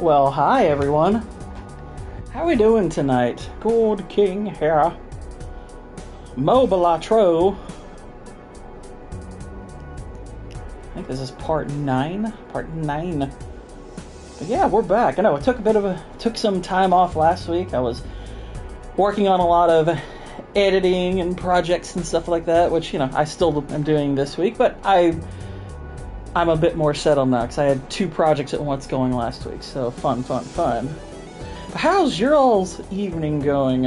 Well, hi everyone. How we doing tonight? Gourd King here. Balatro. I think this is part 9. Part 9. But yeah, we're back. I know it took some time off last week. I was working on a lot of editing and projects and stuff like that, which, I still am doing this week, but I'm a bit more settled now because I had 2 projects at once going last week, so fun. How's your all's evening going?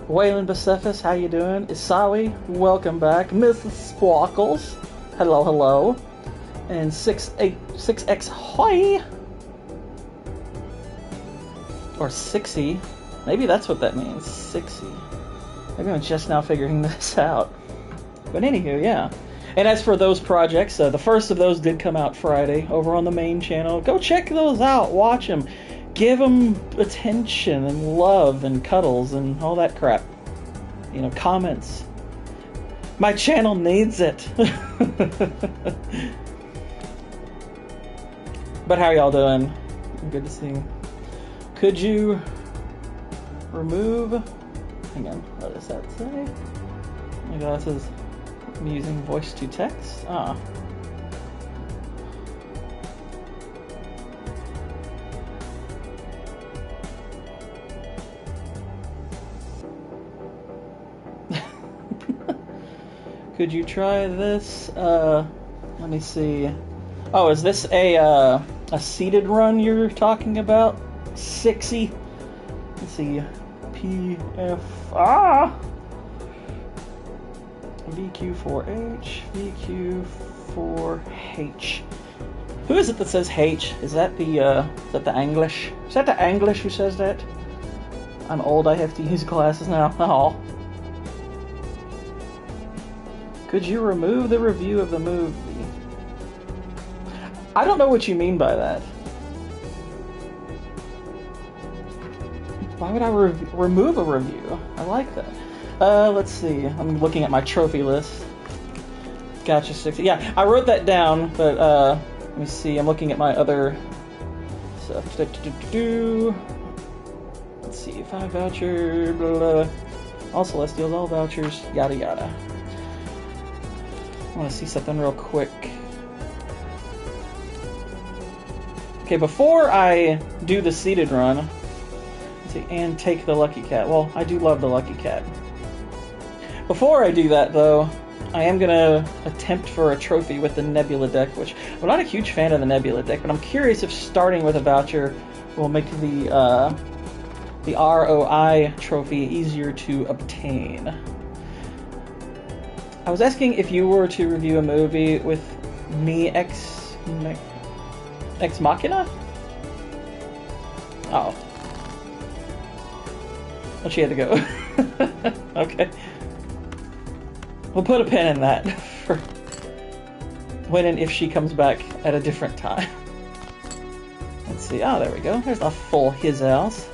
Waylon Bucephus, how you doing? Isawi, welcome back. Mrs. Squawkles, hello. And 6X Hoy, or 6y, maybe that's what that means, 6y. Maybe I'm just now figuring this out. But anywho, yeah. And as for those projects, the first of those did come out Friday over on the main channel. Go check those out, watch them, give them attention and love and cuddles and all that crap. Comments. My channel needs it. But how y'all doing? Good to see you. Could you remove... Hang on, what does that say? Oh my god, it says... I'm using voice to text? Could you try this? Let me see. Oh, is this a seated run you're talking about? 6y? Let's see. PF... VQ4H, VQ4H. Who is it that says H? Is that the English? Is that the English who says that? I'm old, I have to use glasses now. Oh. Could you remove the review of the movie? I don't know what you mean by that. Why would I remove a review? I like that. Let's see. I'm looking at my trophy list. Gotcha, 60. Yeah, I wrote that down, but let me see. I'm looking at my other stuff. Let's see. 5 voucher, blah, blah, blah. All Celestials, all vouchers, yada yada. I want to see something real quick. Okay, before I do the seated run, let's see, and take the Lucky Cat. Well, I do love the Lucky Cat. Before I do that, though, I am going to attempt for a trophy with the Nebula deck, which I'm not a huge fan of the Nebula deck, but I'm curious if starting with a voucher will make the ROI trophy easier to obtain. I was asking if you were to review a movie with me ex machina? Oh. Well, she had to go. Okay. We'll put a pin in that for when and if she comes back at a different time. Let's see. Oh, there we go. There's a full his house.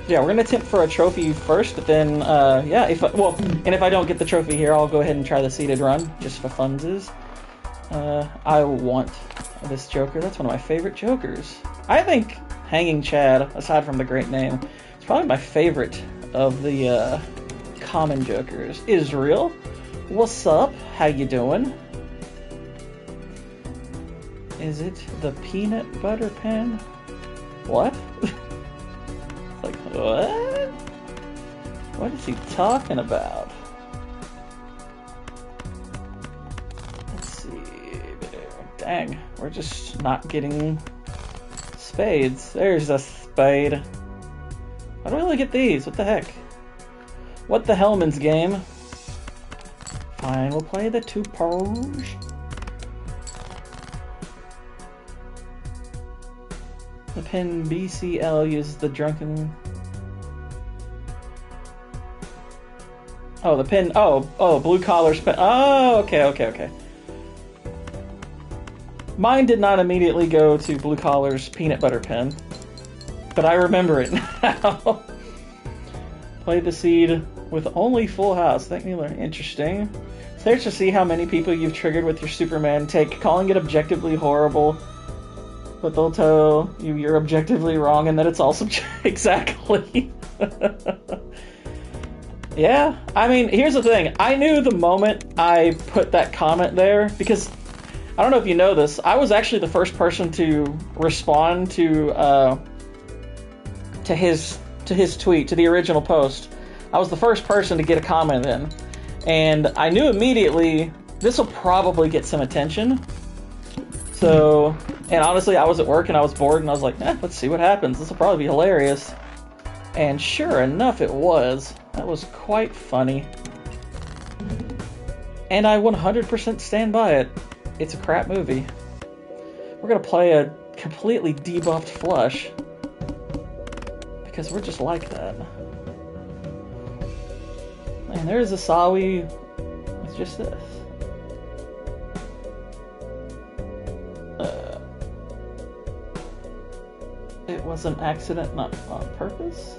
Yeah, we're gonna attempt for a trophy first, but then, yeah, if I don't get the trophy here, I'll go ahead and try the seated run, just for funsies. I want this Joker. That's one of my favorite Jokers. I think Hanging Chad, aside from the great name, is probably my favorite of the, common Jokers. Israel, what's up? How you doing? Is it the peanut butter pen? What? Like, what? What is he talking about? Let's see. Dang, we're just not getting spades. There's a spade. Why do we only get these? What the heck? What the Hellman's game? Fine, we'll play the 2 pose. The pin BCL uses the drunken... Oh, the pin... Oh, blue collar spin... Oh, okay. Mine did not immediately go to blue collar's peanut butter pen, but I remember it now. Play the seed with only full house. Thank me, learn. Interesting. Search to see how many people you've triggered with your Superman take, calling it objectively horrible But they'll tell you you're objectively wrong and that it's all subjective. Exactly. Yeah, I mean, here's the thing. I knew the moment I put that comment there, because I don't know if you know this, I was actually the first person to respond to his tweet, to the original post. I was the first person to get a comment in. And I knew immediately this will probably get some attention. So, and honestly, I was at work and I was bored and I was like, let's see what happens. This will probably be hilarious. And sure enough, it was. That was quite funny. And I 100% stand by it. It's a crap movie. We're gonna play a completely debuffed Flush. Because we're just like that. And there's a Sawi with just this. It was an accident, not on purpose.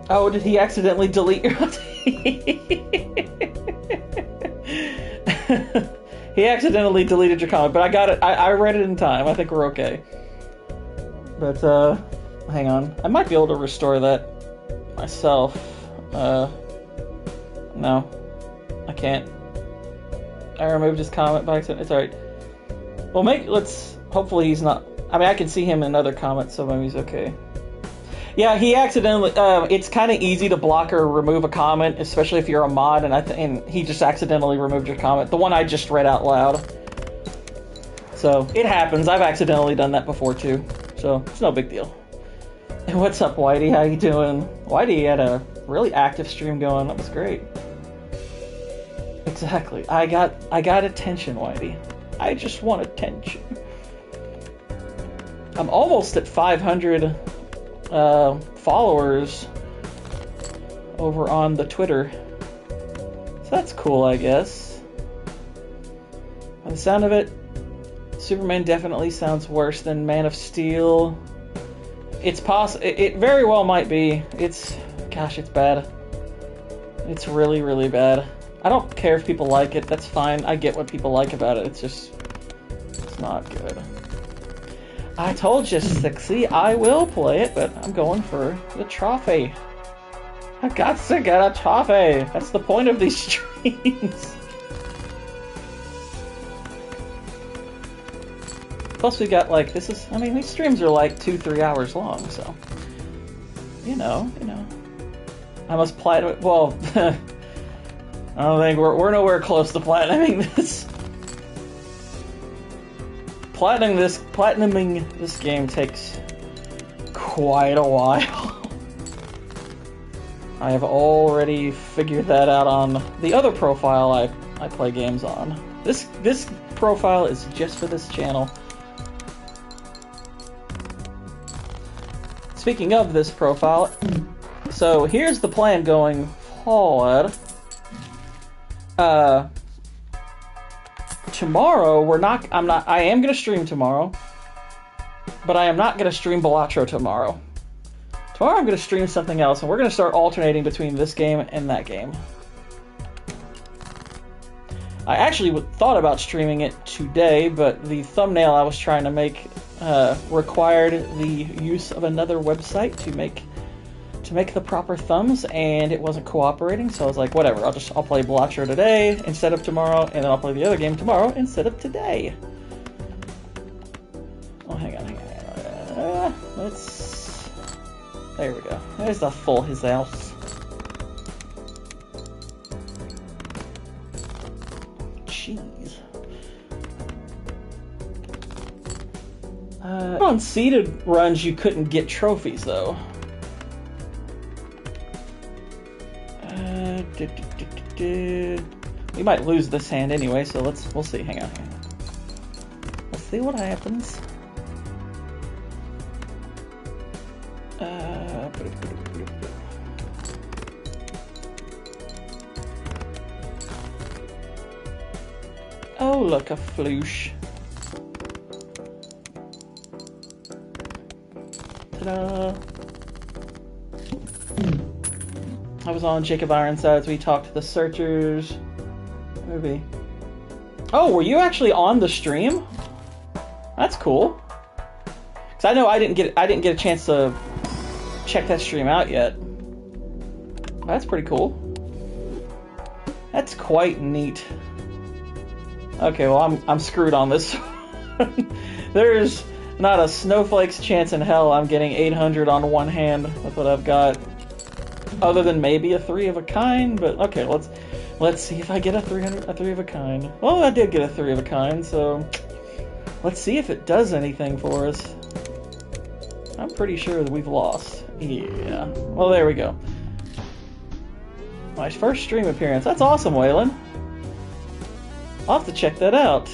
Oh, did he accidentally delete your... He accidentally deleted your comment, but I got it. I read it in time. I think we're okay. But, hang on. I might be able to restore that myself. No. I can't. I removed his comment by accident. It's alright. Well, let's... Hopefully he's not... I mean, I can see him in other comments, so maybe he's okay. Yeah, he accidentally... it's kind of easy to block or remove a comment, especially if you're a mod, and he just accidentally removed your comment. The one I just read out loud. So, it happens. I've accidentally done that before, too. So, it's no big deal. And what's up, Whitey? How you doing? Whitey had a really active stream going. That was great. Exactly. I got attention, Whitey. I just want attention. I'm almost at 500 followers over on the Twitter. So that's cool, I guess. By the sound of it, Superman definitely sounds worse than Man of Steel. It's possible. It very well might be. Gosh, it's bad. It's really, really bad. I don't care if people like it. That's fine. I get what people like about it. It's not good. I told you, Sixy, I will play it, but I'm going for the trophy. I got to get a trophy. That's the point of these streams. Plus we got like, these streams are like 2-3 hours long, so. You know. I must platinum, well, I don't think we're nowhere close to platinuming this. Platinuming this game takes quite a while. I have already figured that out on the other profile I play games on. This profile is just for this channel. Speaking of this profile, so here's the plan going forward. Tomorrow, I am going to stream tomorrow, but I am not going to stream Balatro tomorrow. Tomorrow I'm going to stream something else, and we're going to start alternating between this game and that game. I actually thought about streaming it today, but the thumbnail I was trying to make required the use of another website to make the proper thumbs, and it wasn't cooperating, so I was like, whatever, I'll play Balatro today instead of tomorrow, and then I'll play the other game tomorrow instead of today. Oh, hang on. There we go. There's the full his house. Jeez. On seeded runs, you couldn't get trophies, though. We might lose this hand anyway, so we'll see. Hang on. Let's see what happens. Oh, look, a floosh. Ta-da! I was on Jacob Ironsides. We talked to the searchers. Movie. Oh, were you actually on the stream? That's cool. Cause I know I didn't get a chance to check that stream out yet. That's pretty cool. That's quite neat. Okay, well I'm screwed on this. There's not a snowflake's chance in hell I'm getting 800 on one hand with what I've got. Other than maybe a 3 of a kind, but okay, let's see if I get a 3 of a kind. Well, I did get a 3 of a kind, so let's see if it does anything for us. I'm pretty sure that we've lost. Yeah. Well, there we go. My first stream appearance. That's awesome, Waylon. I'll have to check that out.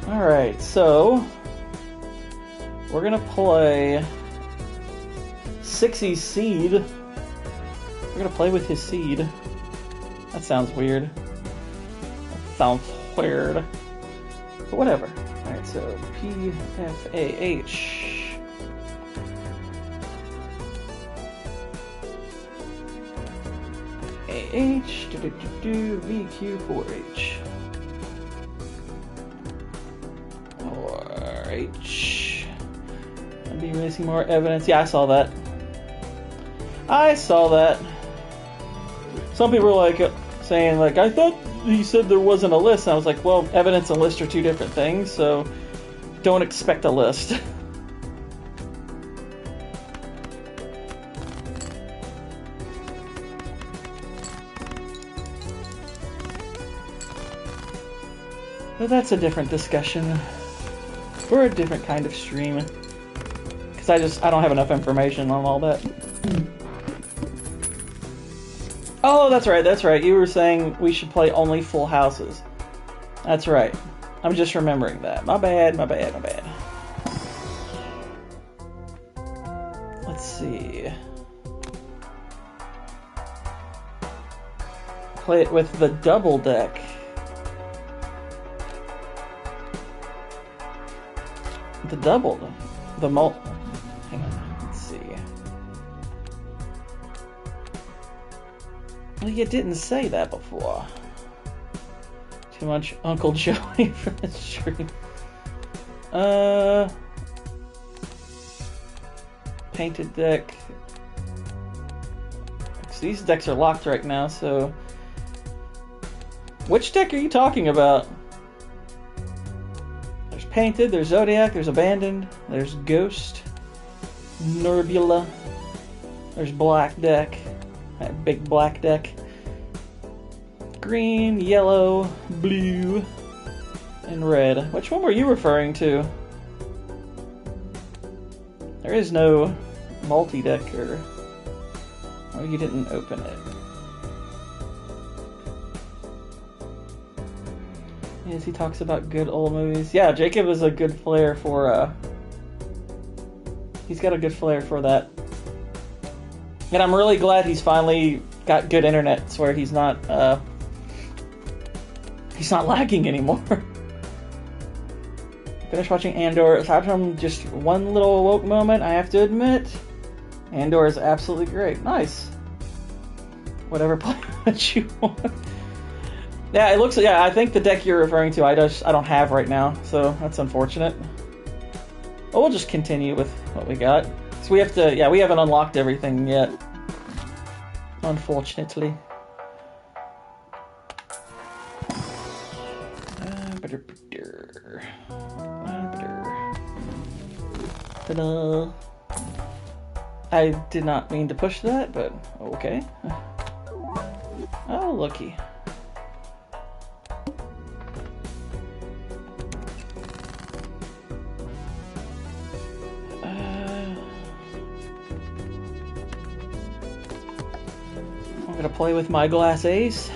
Alright, so we're gonna play Sixie's Seed. We're gonna play with his seed. That sounds weird. That sounds weird. But whatever. Alright, so PFAH. AH, VQ4H. RH. I'd be missing more evidence. Yeah, I saw that. I saw that. Some people were like saying like, I thought he said there wasn't a list. And I was like, well, evidence and list are two different things, so don't expect a list. But that's a different discussion. We're a different kind of stream. Because I don't have enough information on all that. Oh, that's right. You were saying we should play only full houses. That's right. I'm just remembering that. My bad. Let's see. Play it with the double deck. The hang on, let's see. Well, you didn't say that before. Too much Uncle Joey for the stream. Painted deck. So these decks are locked right now, so which deck are you talking about? Painted, there's Zodiac, there's Abandoned, there's Ghost, Nerbula, there's Black Deck, that big black deck, green, yellow, blue, and red. Which one were you referring to? There is no multi-deck, or you didn't open it. Yes, he talks about good old movies. Yeah, Jacob is a good flair for, he's got a good flair for that. And I'm really glad he's finally got good internet, so where he's not lagging anymore. Finished watching Andor. Aside from just one little woke moment, I have to admit, Andor is absolutely great. Nice. Whatever planet you want. Yeah, it looks. Yeah, I think the deck you're referring to, I don't have right now, so that's unfortunate. But we'll just continue with what we got. So we have to. Yeah, we haven't unlocked everything yet, unfortunately. Ta-da. I did not mean to push that, but okay. Oh, looky. I'm gonna play with my glass ace.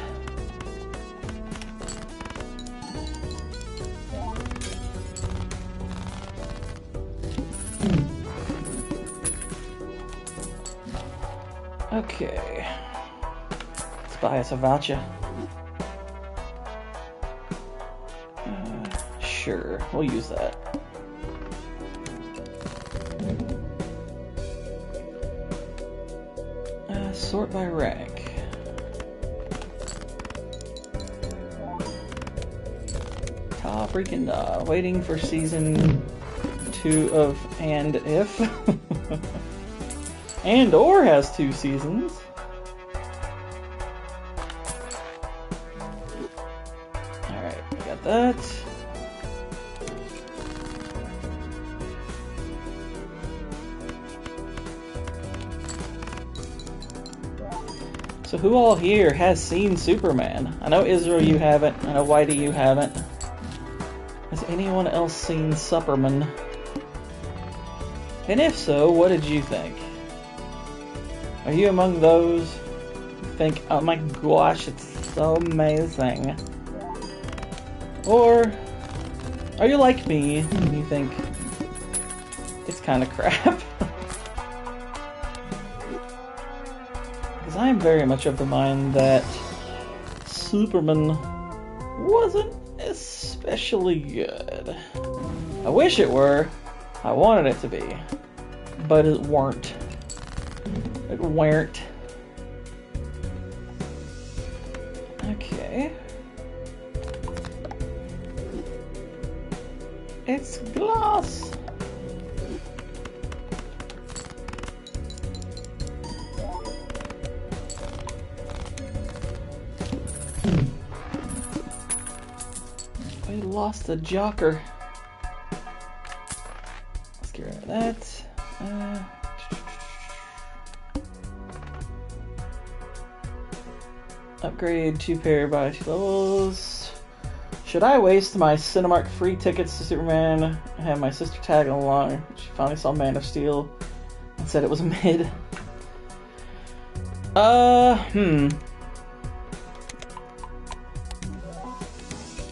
Okay. Let's buy us a voucher. Sure, we'll use that. Sort by rank. freaking waiting for season 2 of And If. And/or has 2 seasons. Alright, we got that. So who all here has seen Superman? I know Israel you haven't, I know Whitey you haven't. Has anyone else seen Superman? And if so, what did you think? Are you among those who think, oh my gosh, it's so amazing? Or are you like me and you think it's kind of crap? Because I am very much of the mind that Superman wasn't especially good. I wish it were. I wanted it to be. But it weren't. It weren't. Okay. It's glass. We lost a jocker. Let's get rid of that. Upgrade 2 pair by 2 levels. Should I waste my Cinemark free tickets to Superman and have my sister tag along? She finally saw Man of Steel and said it was mid.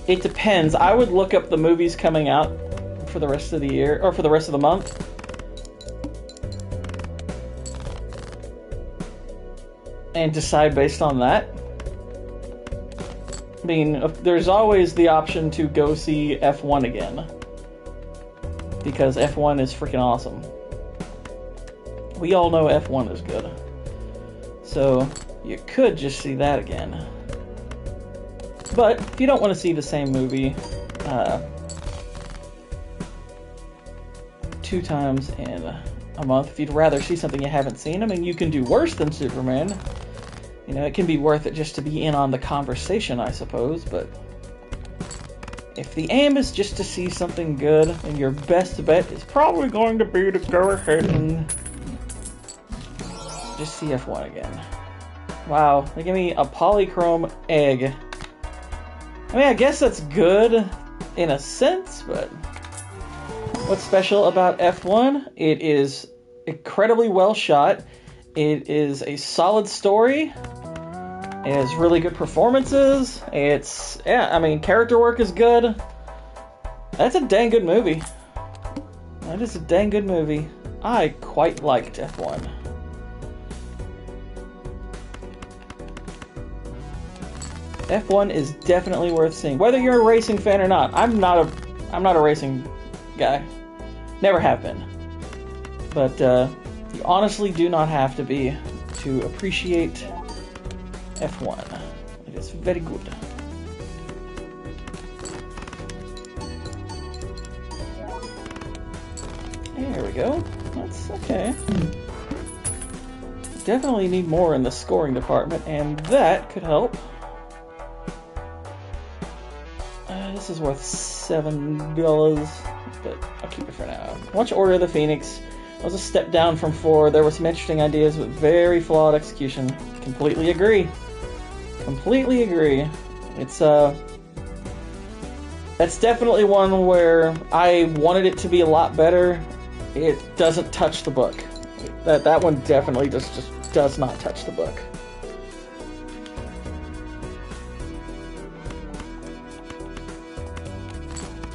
It depends. I would look up the movies coming out for the rest of the year, or for the rest of the month. And decide based on that. I mean, there's always the option to go see F1 again. Because F1 is freaking awesome. We all know F1 is good. So, you could just see that again. But, if you don't want to see the same movie 2 times in a month, if you'd rather see something you haven't seen, I mean, you can do worse than Superman. You know, it can be worth it just to be in on the conversation, I suppose, but if the aim is just to see something good, then your best bet is probably going to be to go ahead and just see F1 again. Wow, they give me a polychrome egg. I mean, I guess that's good in a sense, but what's special about F1? It is incredibly well shot. It is a solid story. It has really good performances. It's, yeah, I mean, character work is good. That's a dang good movie. That is a dang good movie. I quite liked F1. F1 is definitely worth seeing, whether you're a racing fan or not. I'm not a racing guy. Never have been. But you honestly do not have to be to appreciate F1. It is very good. There we go. That's okay. Definitely need more in the scoring department, and that could help. This is worth $7, but I'll keep it for now. Watch Order of the Phoenix. It was a step down from 4. There were some interesting ideas, but very flawed execution. Completely agree. Completely agree. It's that's definitely one where I wanted it to be a lot better. It doesn't touch the book. That one definitely just does not touch the book.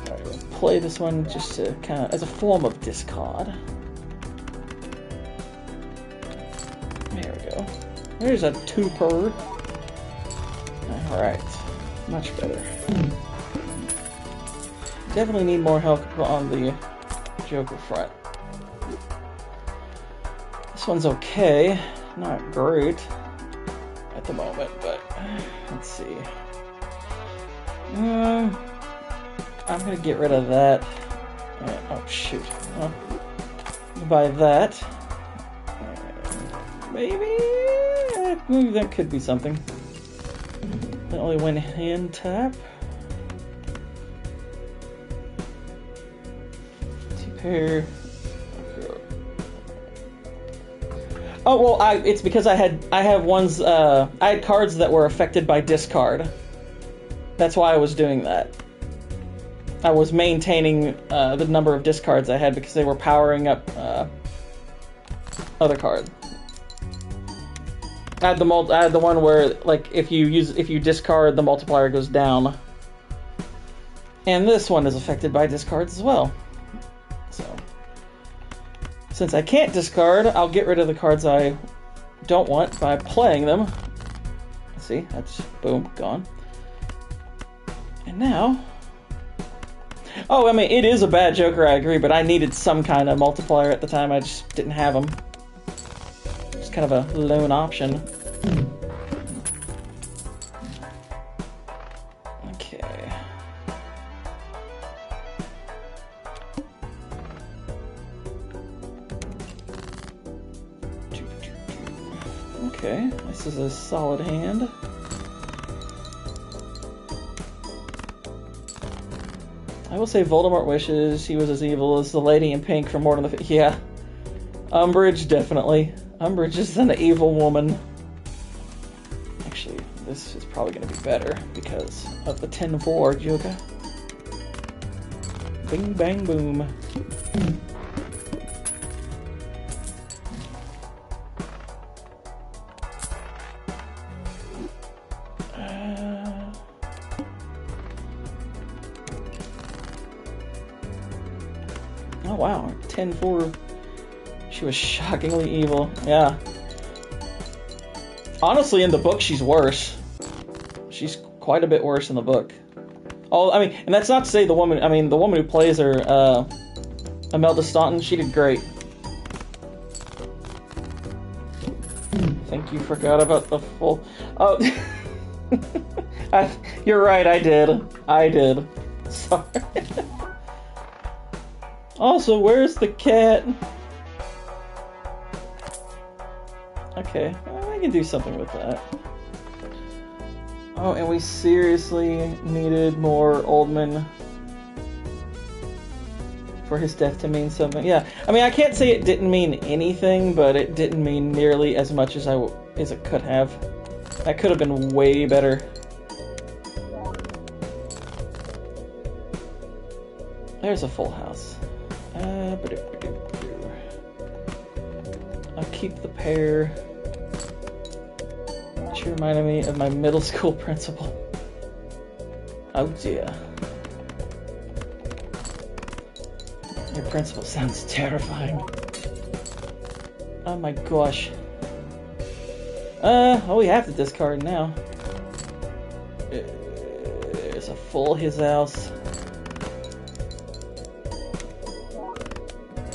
Alright, we'll play this one just to kind of as a form of discard. There we go. There's a 2-per. Alright, much better. Definitely need more help on the Joker front. This one's okay, not great at the moment, but let's see. I'm gonna get rid of that. Oh shoot. Buy that. Maybe that could be something. Only one hand tap. Two-pair. Oh well, it's because I have ones. I had cards that were affected by discard. That's why I was doing that. I was maintaining the number of discards I had because they were powering up other cards. I had the one where, like, if you discard, the multiplier goes down. And this one is affected by discards as well. So, since I can't discard, I'll get rid of the cards I don't want by playing them. See, that's boom, gone. And now, oh, I mean, it is a bad Joker, I agree, but I needed some kind of multiplier at the time. I just didn't have them. It's kind of a lone option. Okay. Okay, this is a solid hand. I will say Voldemort wishes he was as evil as the lady in pink from Mortal Kombat. Yeah. Umbridge, definitely. Umbridge is an evil woman. Actually, this is probably going to be better because of the 10-4 Joker. Bing, bang, boom. Oh wow, 10-4. She was shockingly evil. Yeah. Honestly, in the book, she's worse. She's quite a bit worse in the book. Oh, I mean, and that's not to say the woman. I mean, the woman who plays her, Imelda Staunton, she did great. I think you forgot about the full. Oh, you're right. I did. Sorry. Also, where's the cat? Okay, well, I can do something with that. Oh, and we seriously needed more Oldman for his death to mean something. Yeah, I mean, I can't say it didn't mean anything, but it didn't mean nearly as much as it could have. That could have been way better. There's a full house. I'll keep the pair. She reminded me of my middle school principal. Oh dear. Your principal sounds terrifying. Oh my gosh. Oh, we have to discard now. There's a full his house.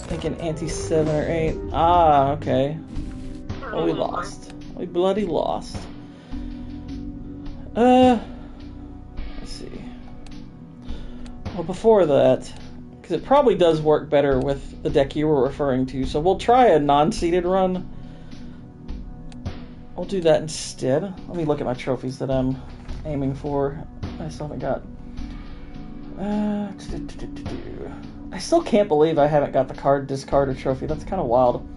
Thinking anti-7 or 8. Ah, okay. Oh, we lost. We bloody lost. Let's see. Well, before that, because it probably does work better with the deck you were referring to, so we'll try a non-seeded run. We'll do that instead. Let me look at my trophies that I'm aiming for. I still haven't got... I still can't believe I haven't got the card discarded trophy. That's kind of wild.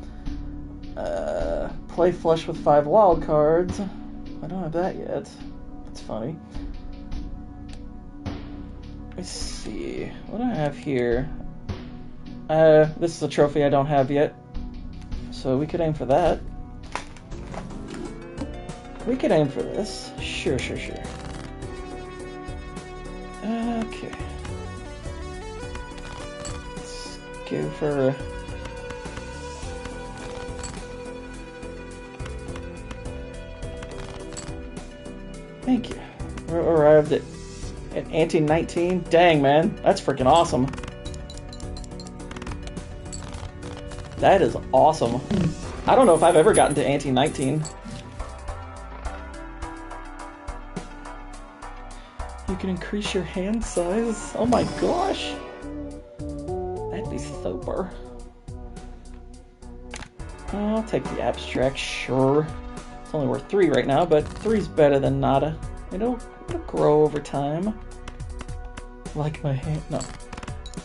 Play flush with 5 wild cards. I don't have that yet. That's funny. Let's see. What do I have here? This is a trophy I don't have yet. So we could aim for that. We could aim for this. Sure. Okay. Let's go for... Thank you. We're arrived at anti-19. Dang, man. That's freaking awesome. That is awesome. I don't know if I've ever gotten to anti-19. You you can increase your hand size. Oh my gosh. That'd be super. I'll take the abstract, sure. It's only worth 3 right now, but 3's better than nada. It'll grow over time. Like my hand. No.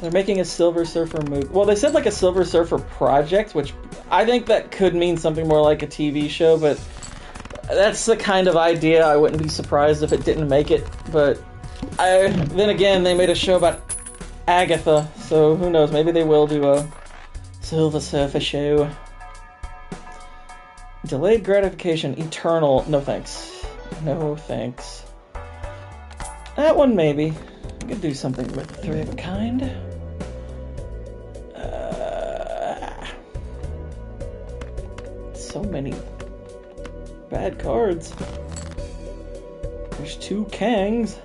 They're making a Silver Surfer movie. Well, they said like a Silver Surfer project, which I think that could mean something more like a TV show, but that's the kind of idea. I wouldn't be surprised if it didn't make it. But then again, they made a show about Agatha, so who knows? Maybe they will do a Silver Surfer show. Delayed gratification, eternal. No thanks. No thanks. That one maybe. I could do something with 3 of a kind. So many bad cards. There's 2 Kangs.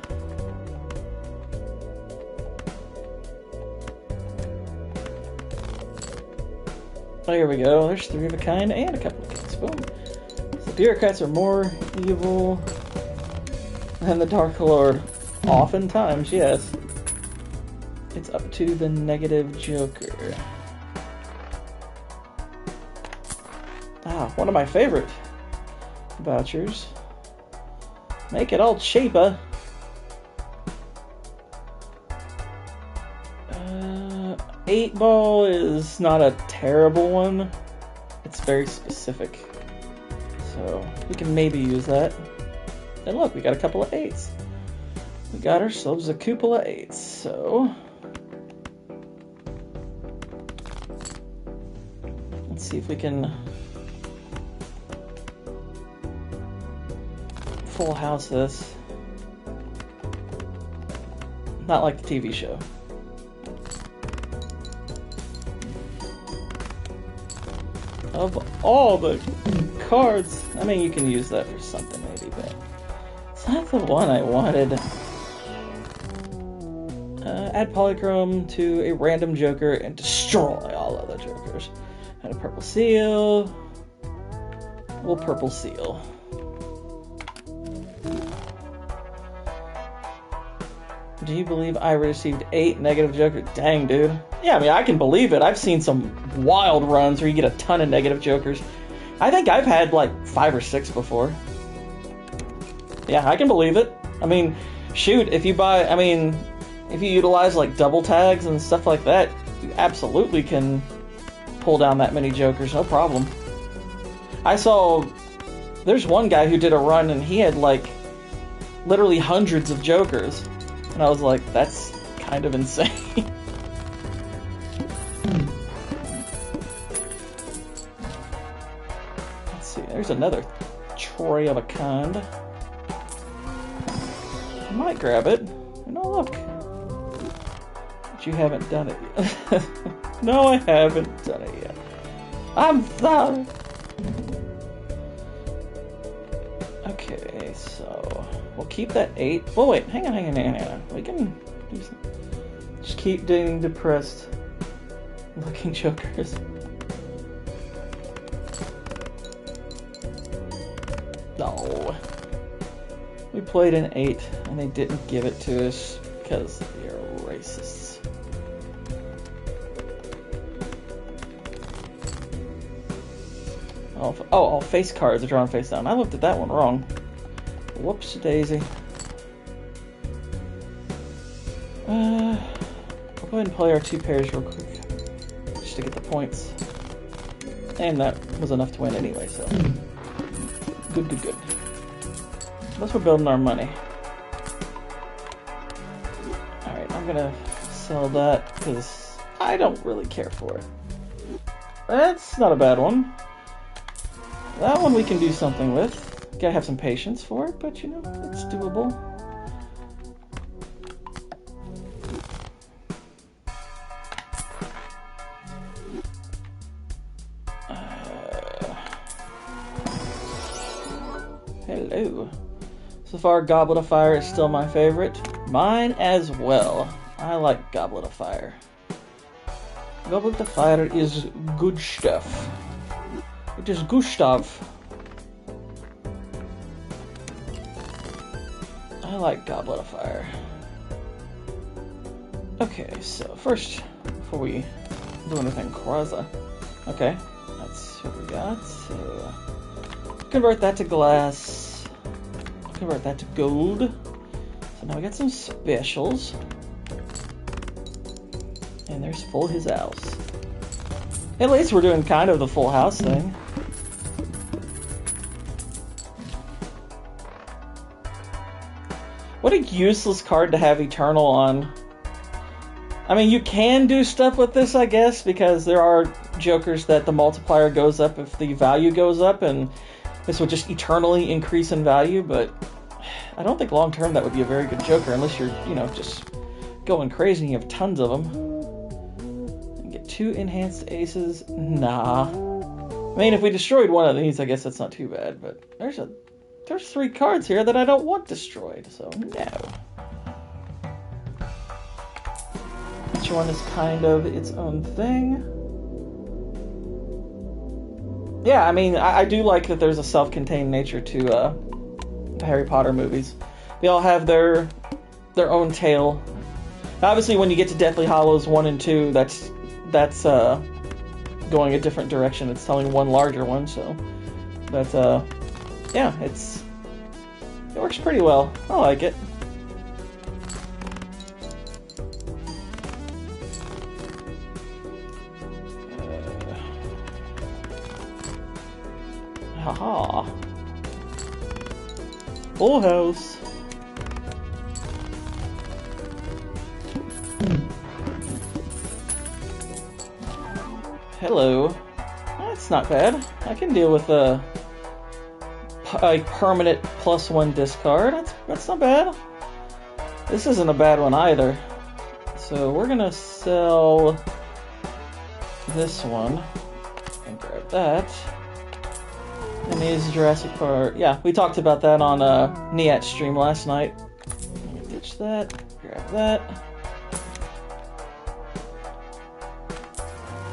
Oh, here we go. There's 3 of a kind and a couple of Kangs. Boom. The bureaucrats are more evil than the Dark Lord. Oftentimes, yes. It's up to the negative Joker. Ah, one of my favorite vouchers. Make it all cheaper. 8-ball is not a terrible one. It's very specific. So, we can maybe use that. And look, we got a couple of 8s. We got ourselves a couple of 8s, so... Let's see if we can... full house this. Not like the TV show. Of all the cards, I mean, you can use that for something maybe, but it's not the one I wanted. Add polychrome to a random Joker and destroy all other Jokers. Add a purple seal. Well, purple seal. Do you believe I received 8 negative Jokers? Dang, dude. Yeah, I mean, I can believe it. I've seen some wild runs where you get a ton of negative Jokers. I think I've had like 5 or 6 before. Yeah, I can believe it. I mean, shoot, if you buy, I mean, if you utilize like double tags and stuff like that, you absolutely can pull down that many Jokers, no problem. I saw, there's one guy who did a run and he had like literally hundreds of Jokers. And I was like, that's kind of insane. Let's see, there's another tray of a kind. I might grab it. And oh, look. But you haven't done it yet. No, I haven't done it yet. I'm sorry. Okay, so we'll keep that 8. Well, wait, hang on. We can do some, just keep doing depressed looking Jokers. No. We played an 8 and they didn't give it to us because they're racists. Oh, face cards are drawn face down. I looked at that one wrong. Whoops daisy. I'll go ahead and play our 2 pairs real quick. Just to get the points. And that was enough to win anyway, so. Good. Unless we're building our money. Alright, I'm gonna sell that because I don't really care for it. That's not a bad one. That one we can do something with. Gotta have some patience for it, but you know, it's doable. Hello. So far, Goblet of Fire is still my favorite. Mine as well. I like Goblet of Fire. Goblet of Fire is good stuff. It is Gustav. I like Goblet of Fire. Okay, so first, before we do anything crazy, okay, that's what we got. So convert that to glass. Convert that to gold. So now we got some specials. And there's full his house. At least we're doing kind of the full house thing. What a useless card to have Eternal on. I mean, you can do stuff with this, I guess, because there are jokers that the multiplier goes up if the value goes up, and this would just eternally increase in value, but I don't think long term that would be a very good joker unless you're, you know, just going crazy and you have tons of them. And get 2 enhanced aces. Nah. I mean, if we destroyed one of these, I guess that's not too bad, but there's 3 cards here that I don't want destroyed, so no. Each one is kind of its own thing. Yeah, I mean, I do like that there's a self-contained nature to the Harry Potter movies. They all have their own tale. Obviously, when you get to Deathly Hallows 1 and 2, that's going a different direction. It's telling one larger one, so but yeah, it works pretty well. I like it. Haha. Full house. Hello. That's not bad. I can deal with a permanent +1 discard. That's not bad. This isn't a bad one either. So we're gonna sell this one and grab that. And use Jurassic Park. Yeah, we talked about that on Niat's stream last night. Let me ditch that. Grab that.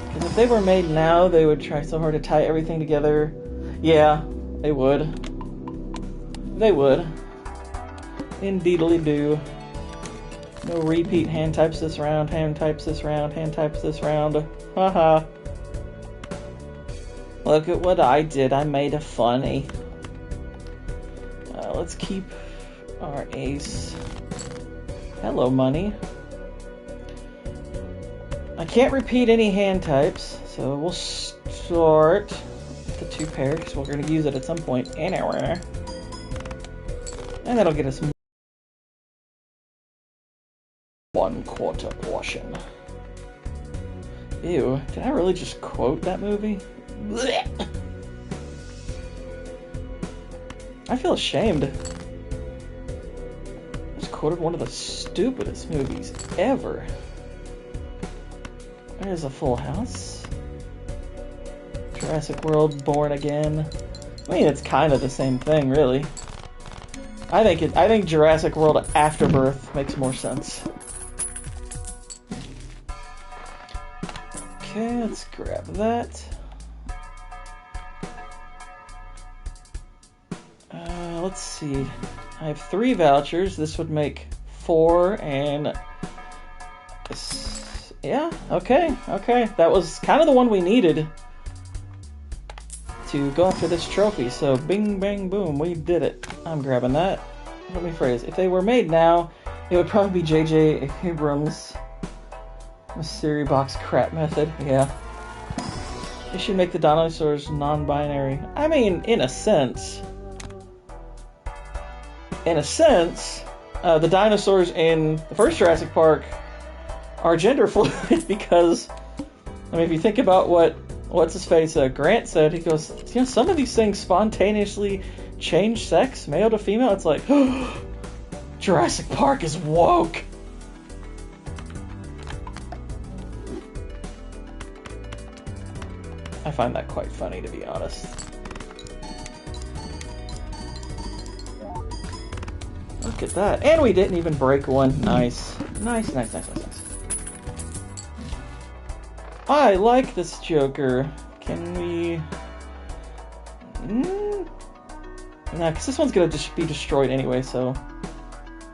Because if they were made now, they would try so hard to tie everything together. Yeah, they would. They would. Indeedly do. No repeat hand types this round, hand types this round, hand types this round. Haha. Look at what I did. I made a funny. Let's keep our ace. Hello, money. I can't repeat any hand types, so we'll start with the 2 pair, because we're going to use it at some point anywhere. And that'll get us 1/4 portion. Ew, did I really just quote that movie? Blech. I feel ashamed. I just quoted one of the stupidest movies ever. There's a full house. Jurassic World, Born Again. I mean, it's kind of the same thing, really. I think Jurassic World Afterbirth makes more sense. Okay, let's grab that. Let's see. I have 3 vouchers. This would make 4, and this, yeah, okay. That was kind of the one we needed to go after this trophy. So, bing, bang, boom, we did it. I'm grabbing that. Let me phrase. If they were made now, it would probably be J.J. Abrams' mystery box crap method. Yeah. They should make the dinosaurs non-binary. I mean, in a sense. The dinosaurs in the first Jurassic Park are gender fluid because, I mean, if you think about what's his face Grant said, he goes, you know, some of these things spontaneously change sex, male to female. It's like, Jurassic Park is woke. I find that quite funny, to be honest. Look at that. And we didn't even break one. Nice. Nice. I like this Joker. Can we... Nah, because this one's going to just be destroyed anyway, so...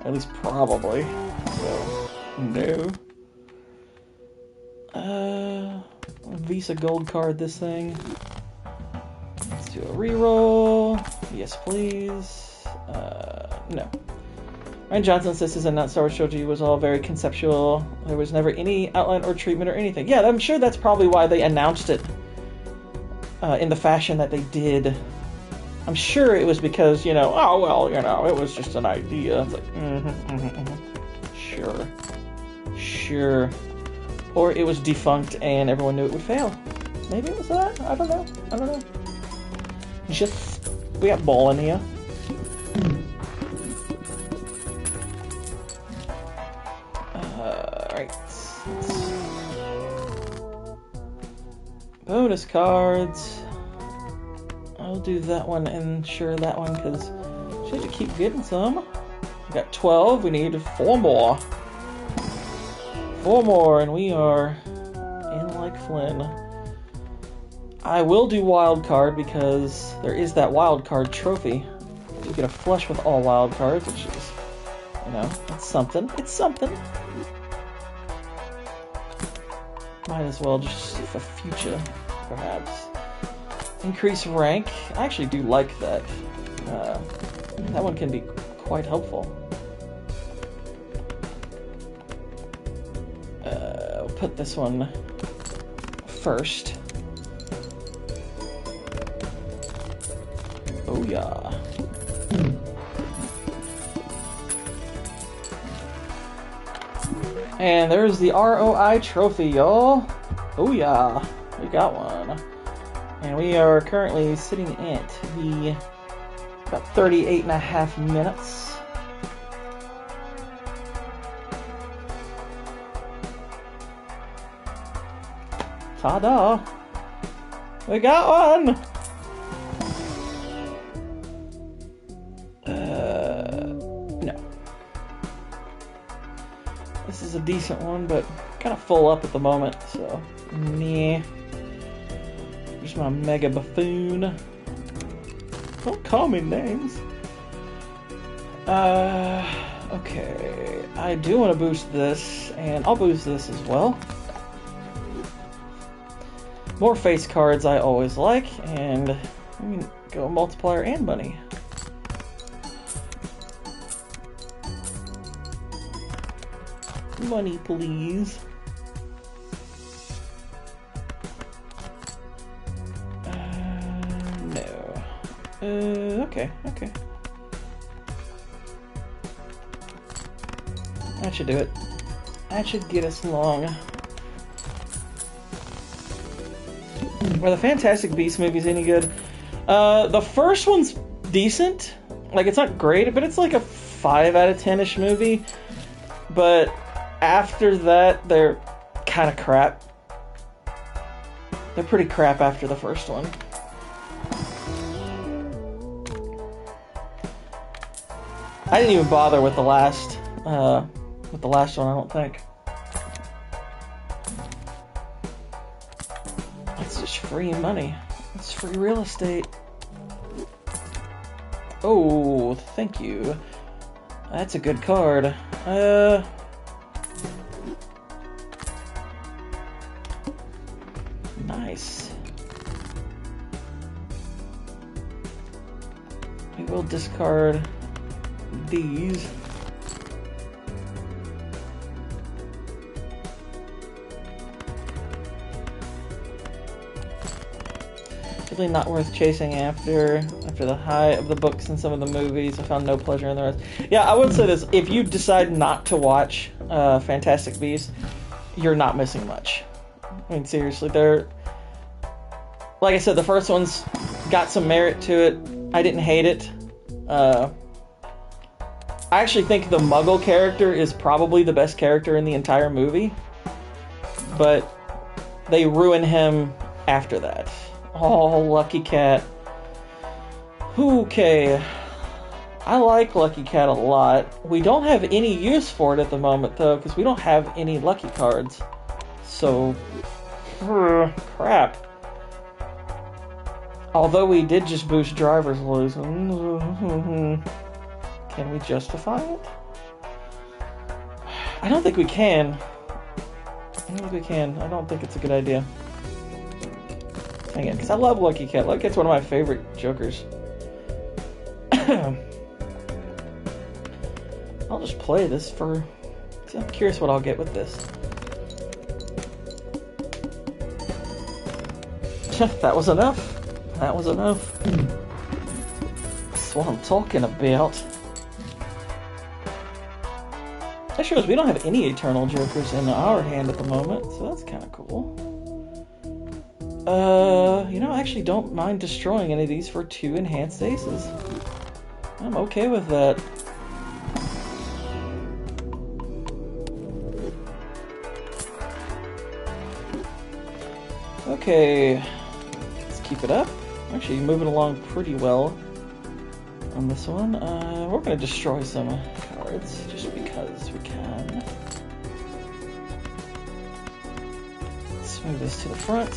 At least probably. So, no. Visa gold card this thing. Let's do a reroll. Yes, please. No. Ryan Johnson says his announced Star Wars trilogy was all very conceptual. There was never any outline or treatment or anything. Yeah, I'm sure that's probably why they announced it in the fashion that they did. I'm sure it was because, you know, oh, well, you know, it was just an idea. It's like, Sure. Sure. Or it was defunct and everyone knew it would fail. Maybe it was that? I don't know. I don't know. Just, we got ball in here. Alright. Bonus cards. I'll do that one and sure that one because should you keep getting some. We got 12. We need 4 more. 4 more, and we are in like Flynn. I will do wild card because there is that wild card trophy. You get a flush with all wild cards, which is, you know, it's something. It's something. Might as well just for future, perhaps. Increase rank. I actually do like that. That one can be quite helpful. We'll put this one first. Oh yeah. And there's the ROI trophy, y'all. Oh yeah, we got one. And we are currently sitting at the about 38.5 minutes. Ta-da! We got one! No. This is a decent one, but kind of full up at the moment, so meh. Here's my mega buffoon. Don't call me names. Okay. I do want to boost this, and I'll boost this as well. More face cards I always like, and we can go multiplier and money. Money, please. No. Okay. That should do it. That should get us along. Are the Fantastic Beasts movies any good? The first one's decent. Like, it's not great, but it's like a 5 out of 10-ish movie. But after that, they're kind of crap. They're pretty crap after the first one. I didn't even bother with the last one, I don't think. It's just free money. It's free real estate. Oh, thank you. That's a good card. Nice. We will discard these. Really not worth chasing after the high of the books and some of the movies. I found no pleasure in the rest. Yeah, I would say this: if you decide not to watch Fantastic Beasts, you're not missing much. I mean, seriously, they're, like I said, the first one's got some merit to it. I didn't hate it. I actually think the Muggle character is probably the best character in the entire movie, but they ruin him after that. Oh, Lucky Cat. Okay. I like Lucky Cat a lot. We don't have any use for it at the moment, though, because we don't have any Lucky cards. So, crap. Although we did just boost Driver's License. Can we justify it? I don't think we can. I don't think we can. I don't think it's a good idea. Dang it, because I love Lucky Cat. Lucky Cat's one of my favorite Jokers. I'll just play this for... I'm curious what I'll get with this. That was enough. That was enough. That's what I'm talking about. That shows we don't have any Eternal Jokers in our hand at the moment, so that's kind of cool. You know, I actually don't mind destroying any of these for 2 enhanced aces. I'm okay with that. Okay, let's keep it up. Actually, moving along pretty well on this one. We're going to destroy some cards just because we can. Let's move this to the front.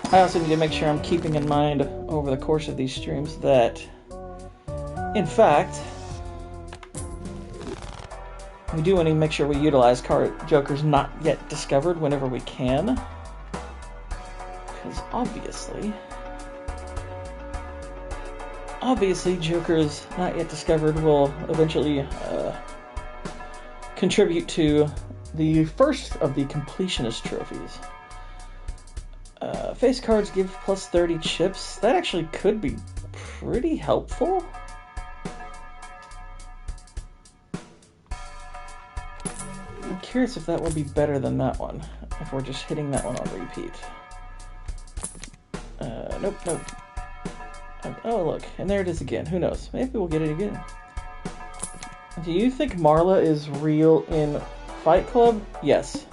I also need to make sure I'm keeping in mind over the course of these streams that, in fact, we do want to make sure we utilize Jokers not yet discovered whenever we can. Because obviously Jokers not yet discovered will eventually contribute to the first of the completionist trophies. Face cards give plus 30 chips. That actually could be pretty helpful. I'm curious if that will be better than that one, if we're just hitting that one on repeat. Nope. Oh, look, and there it is again. Who knows? Maybe we'll get it again. Do you think Marla is real in Fight Club? Yes.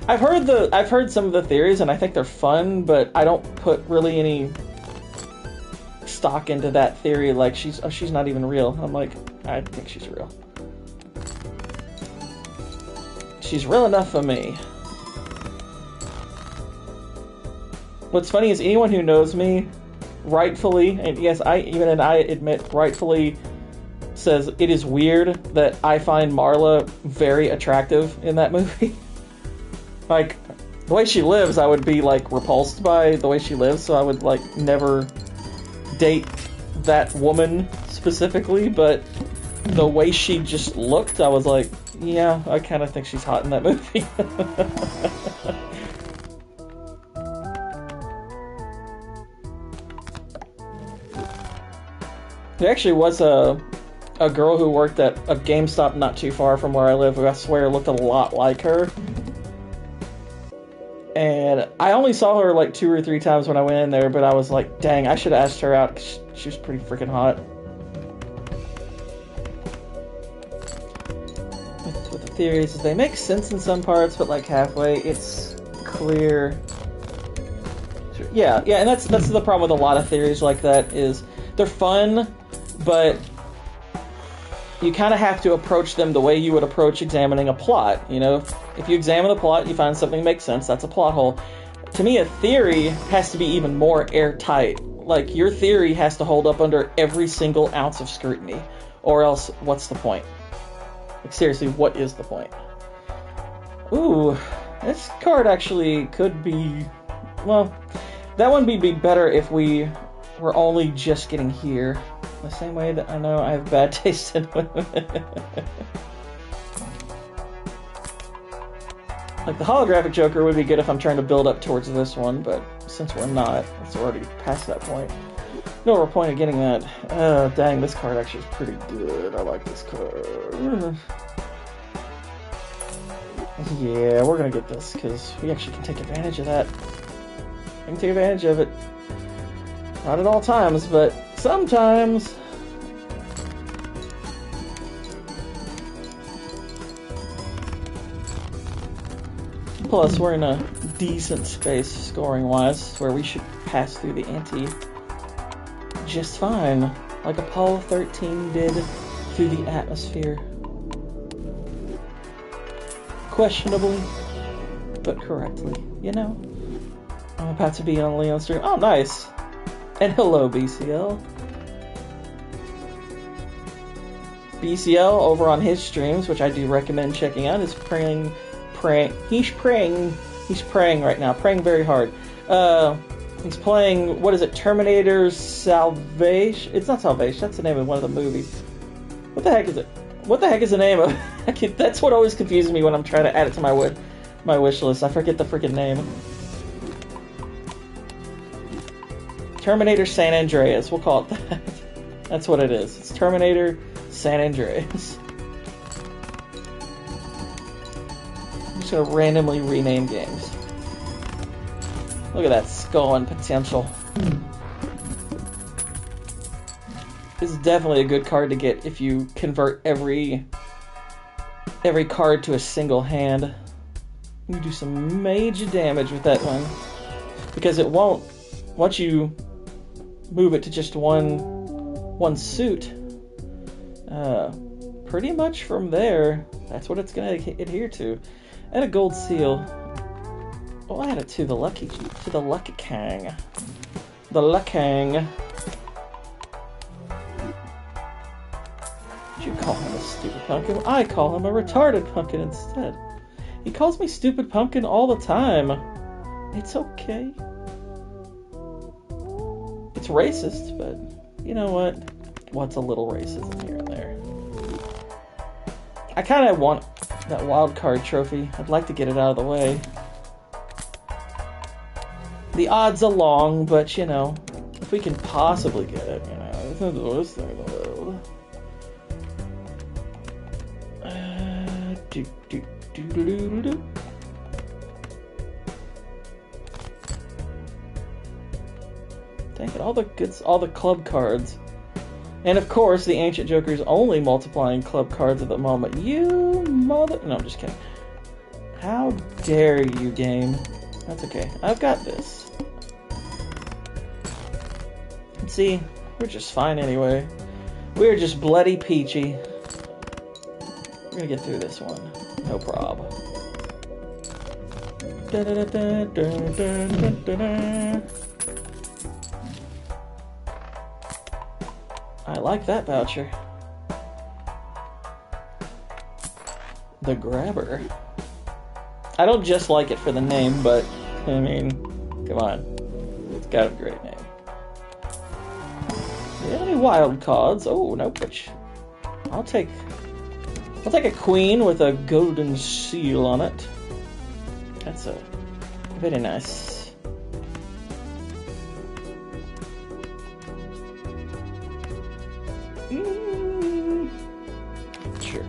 I've heard some of the theories, and I think they're fun, but I don't put really any stock into that theory. Like she's not even real. I'm like, I think she's real. She's real enough for me. What's funny is anyone who knows me, rightfully, and yes, I admit rightfully, says it is weird that I find Marla very attractive in that movie. Like, the way she lives, I would be, like, repulsed by the way she lives, so I would, like, never date that woman specifically, but the way she just looked, I was like, yeah, I kind of think she's hot in that movie. There actually was a girl who worked at a GameStop not too far from where I live, who I swear looked a lot like her. And I only saw her like 2 or 3 times when I went in there, but I was like, dang, I should have asked her out, because she was pretty freaking hot. With the theories, is they make sense in some parts, but like halfway, it's clear. Yeah, and that's the problem with a lot of theories like that, is they're fun, but you kind of have to approach them the way you would approach examining a plot. You know, if you examine the plot, you find something makes sense, that's a plot hole. To me, a theory has to be even more airtight. Like, your theory has to hold up under every single ounce of scrutiny, or else, what's the point? Like, seriously, what is the point? Ooh, this card actually could be... Well, that one would be better if we were only just getting here. The same way that I know I have bad taste in women. Like, the holographic Joker would be good if I'm trying to build up towards this one, but since we're not, it's already past that point. No real point of getting that. Dang, this card actually is pretty good. I like this card. Yeah, we're gonna get this, because we actually can take advantage of that. We can take advantage of it. Not at all times, but sometimes. Plus, we're in a decent space scoring-wise, where we should pass through the ante just fine, like Apollo 13 did through the atmosphere. questionably, but correctly, you know? I'm about to be on Leon's stream. Oh, nice! And hello, BCL. BCL over on his streams, which I do recommend checking out, is praying right now, praying very hard. He's playing, what is it, Terminator Salvation? It's not Salvation, that's the name of one of the movies. What the heck is it? What the heck is the name of it? That's what always confuses me when I'm trying to add it to my wish list. I forget the freaking name. Terminator San Andreas, we'll call it that. That's what it is. It's Terminator San Andreas. I'm just gonna randomly rename games. Look at that skull and potential. This is definitely a good card to get if you convert every card to a single hand. You do some major damage with that one. Because it won't, once you move it to just one suit, pretty much from there, that's what it's going to adhere to. And a gold seal. I'll add it to the Lucky Kang. The Luckang. You call him a stupid pumpkin. I call him a retarded pumpkin instead. He calls me stupid pumpkin all the time. It's okay. It's racist, but you know what? What's a little racism here and there? I kind of want that wild card trophy. I'd like to get it out of the way. The odds are long, but you know, if we can possibly get it, you know, it's not the worst thing in the world. Dang it, all the club cards. And of course, the Ancient Joker's only multiplying club cards at the moment. You mother... No, I'm just kidding. How dare you, game. That's okay. I've got this. See, we're just fine anyway. We're just bloody peachy. We're gonna get through this one. No prob. I like that voucher. The Grabber. I don't just like it for the name, but, I mean, come on. It's got a great name. Do you have any wild cards? Oh, no, which... I'll take a queen with a golden seal on it. That's a very nice. Sure.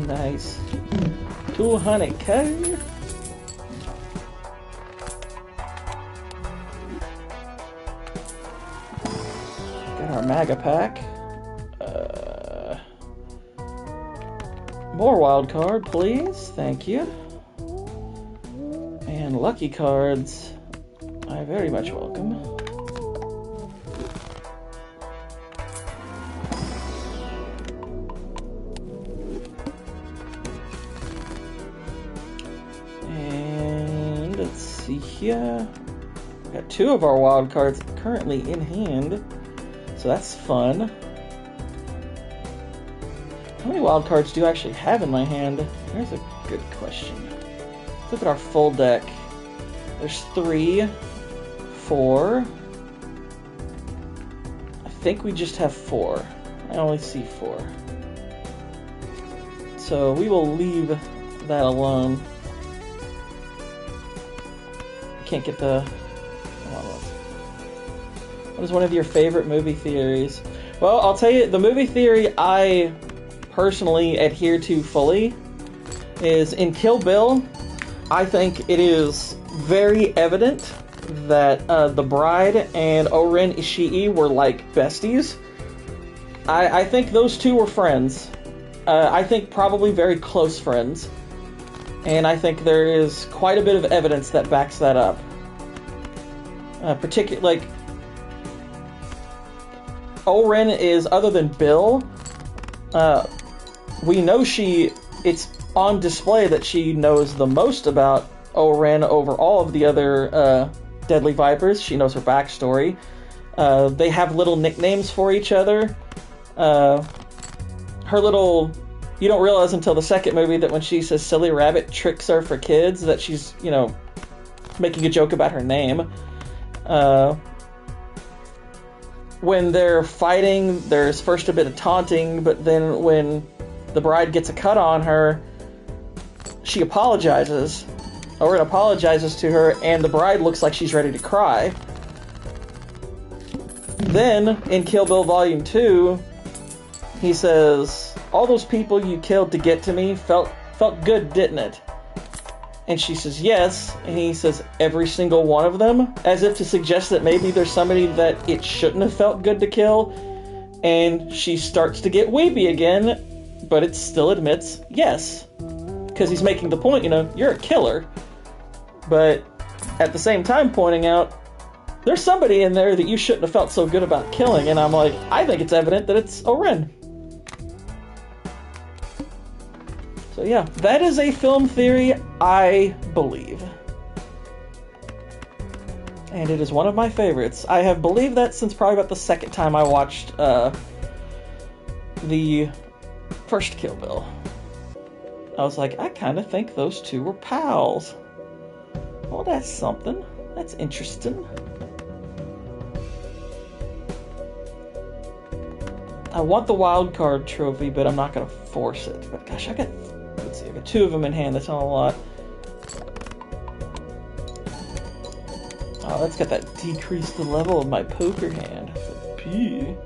Nice. 200k. Our MAGA pack. More wild card, please. Thank you. And lucky cards. I very much welcome. And let's see here. We've got 2 of our wild cards currently in hand. So that's fun. How many wild cards do I actually have in my hand? There's a good question. Let's look at our full deck. There's 3, 4. I think we just have 4. I only see 4. So we will leave that alone. Can't get the... What is one of your favorite movie theories? Well, I'll tell you, the movie theory I personally adhere to fully is in Kill Bill. I think it is very evident that the bride and Oren Ishii were like besties. I think those two were friends. I think probably very close friends. And I think there is quite a bit of evidence that backs that up. Particularly, like, Oren is, other than Bill, we know it's on display that she knows the most about Oren over all of the other Deadly Vipers. She knows her backstory. They have little nicknames for each other. Her little... You don't realize until the second movie that when she says silly rabbit tricks are for kids, that she's, you know, making a joke about her name. When they're fighting, there's first a bit of taunting, but then when the bride gets a cut on her, she apologizes. Oren apologizes to her, and the bride looks like she's ready to cry. Then, in Kill Bill Volume 2, he says, all those people you killed to get to me felt good, didn't it? And she says, yes. And he says, every single one of them? As if to suggest that maybe there's somebody that it shouldn't have felt good to kill. And she starts to get weepy again, but it still admits yes. Because he's making the point, you know, you're a killer. But at the same time pointing out, there's somebody in there that you shouldn't have felt so good about killing. And I'm like, I think it's evident that it's Oren. So yeah, that is a film theory I believe. And it is one of my favorites. I have believed that since probably about the second time I watched the first Kill Bill. I was like, I kind of think those two were pals. Well, that's something. That's interesting. I want the wild card trophy, but I'm not going to force it. But gosh, let's see, I got 2 of them in hand. That's not a lot. Oh, that's got that decrease the level of my poker hand. P.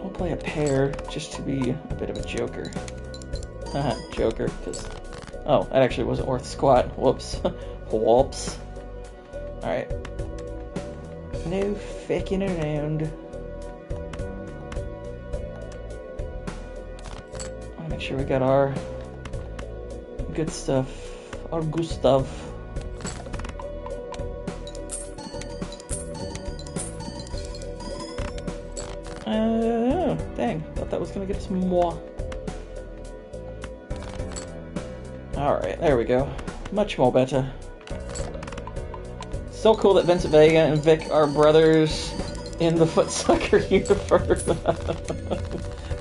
I'll play a pair just to be a bit of a joker. Joker, because... Oh, that actually wasn't worth squat. Whoops. Whoops. Alright. No fucking around. I'll make sure we got our good stuff. Our good stuff. Oh, dang. Thought that was gonna get us more. Alright, there we go. Much more better. So cool that Vincent Vega and Vic are brothers in the Footsucker universe.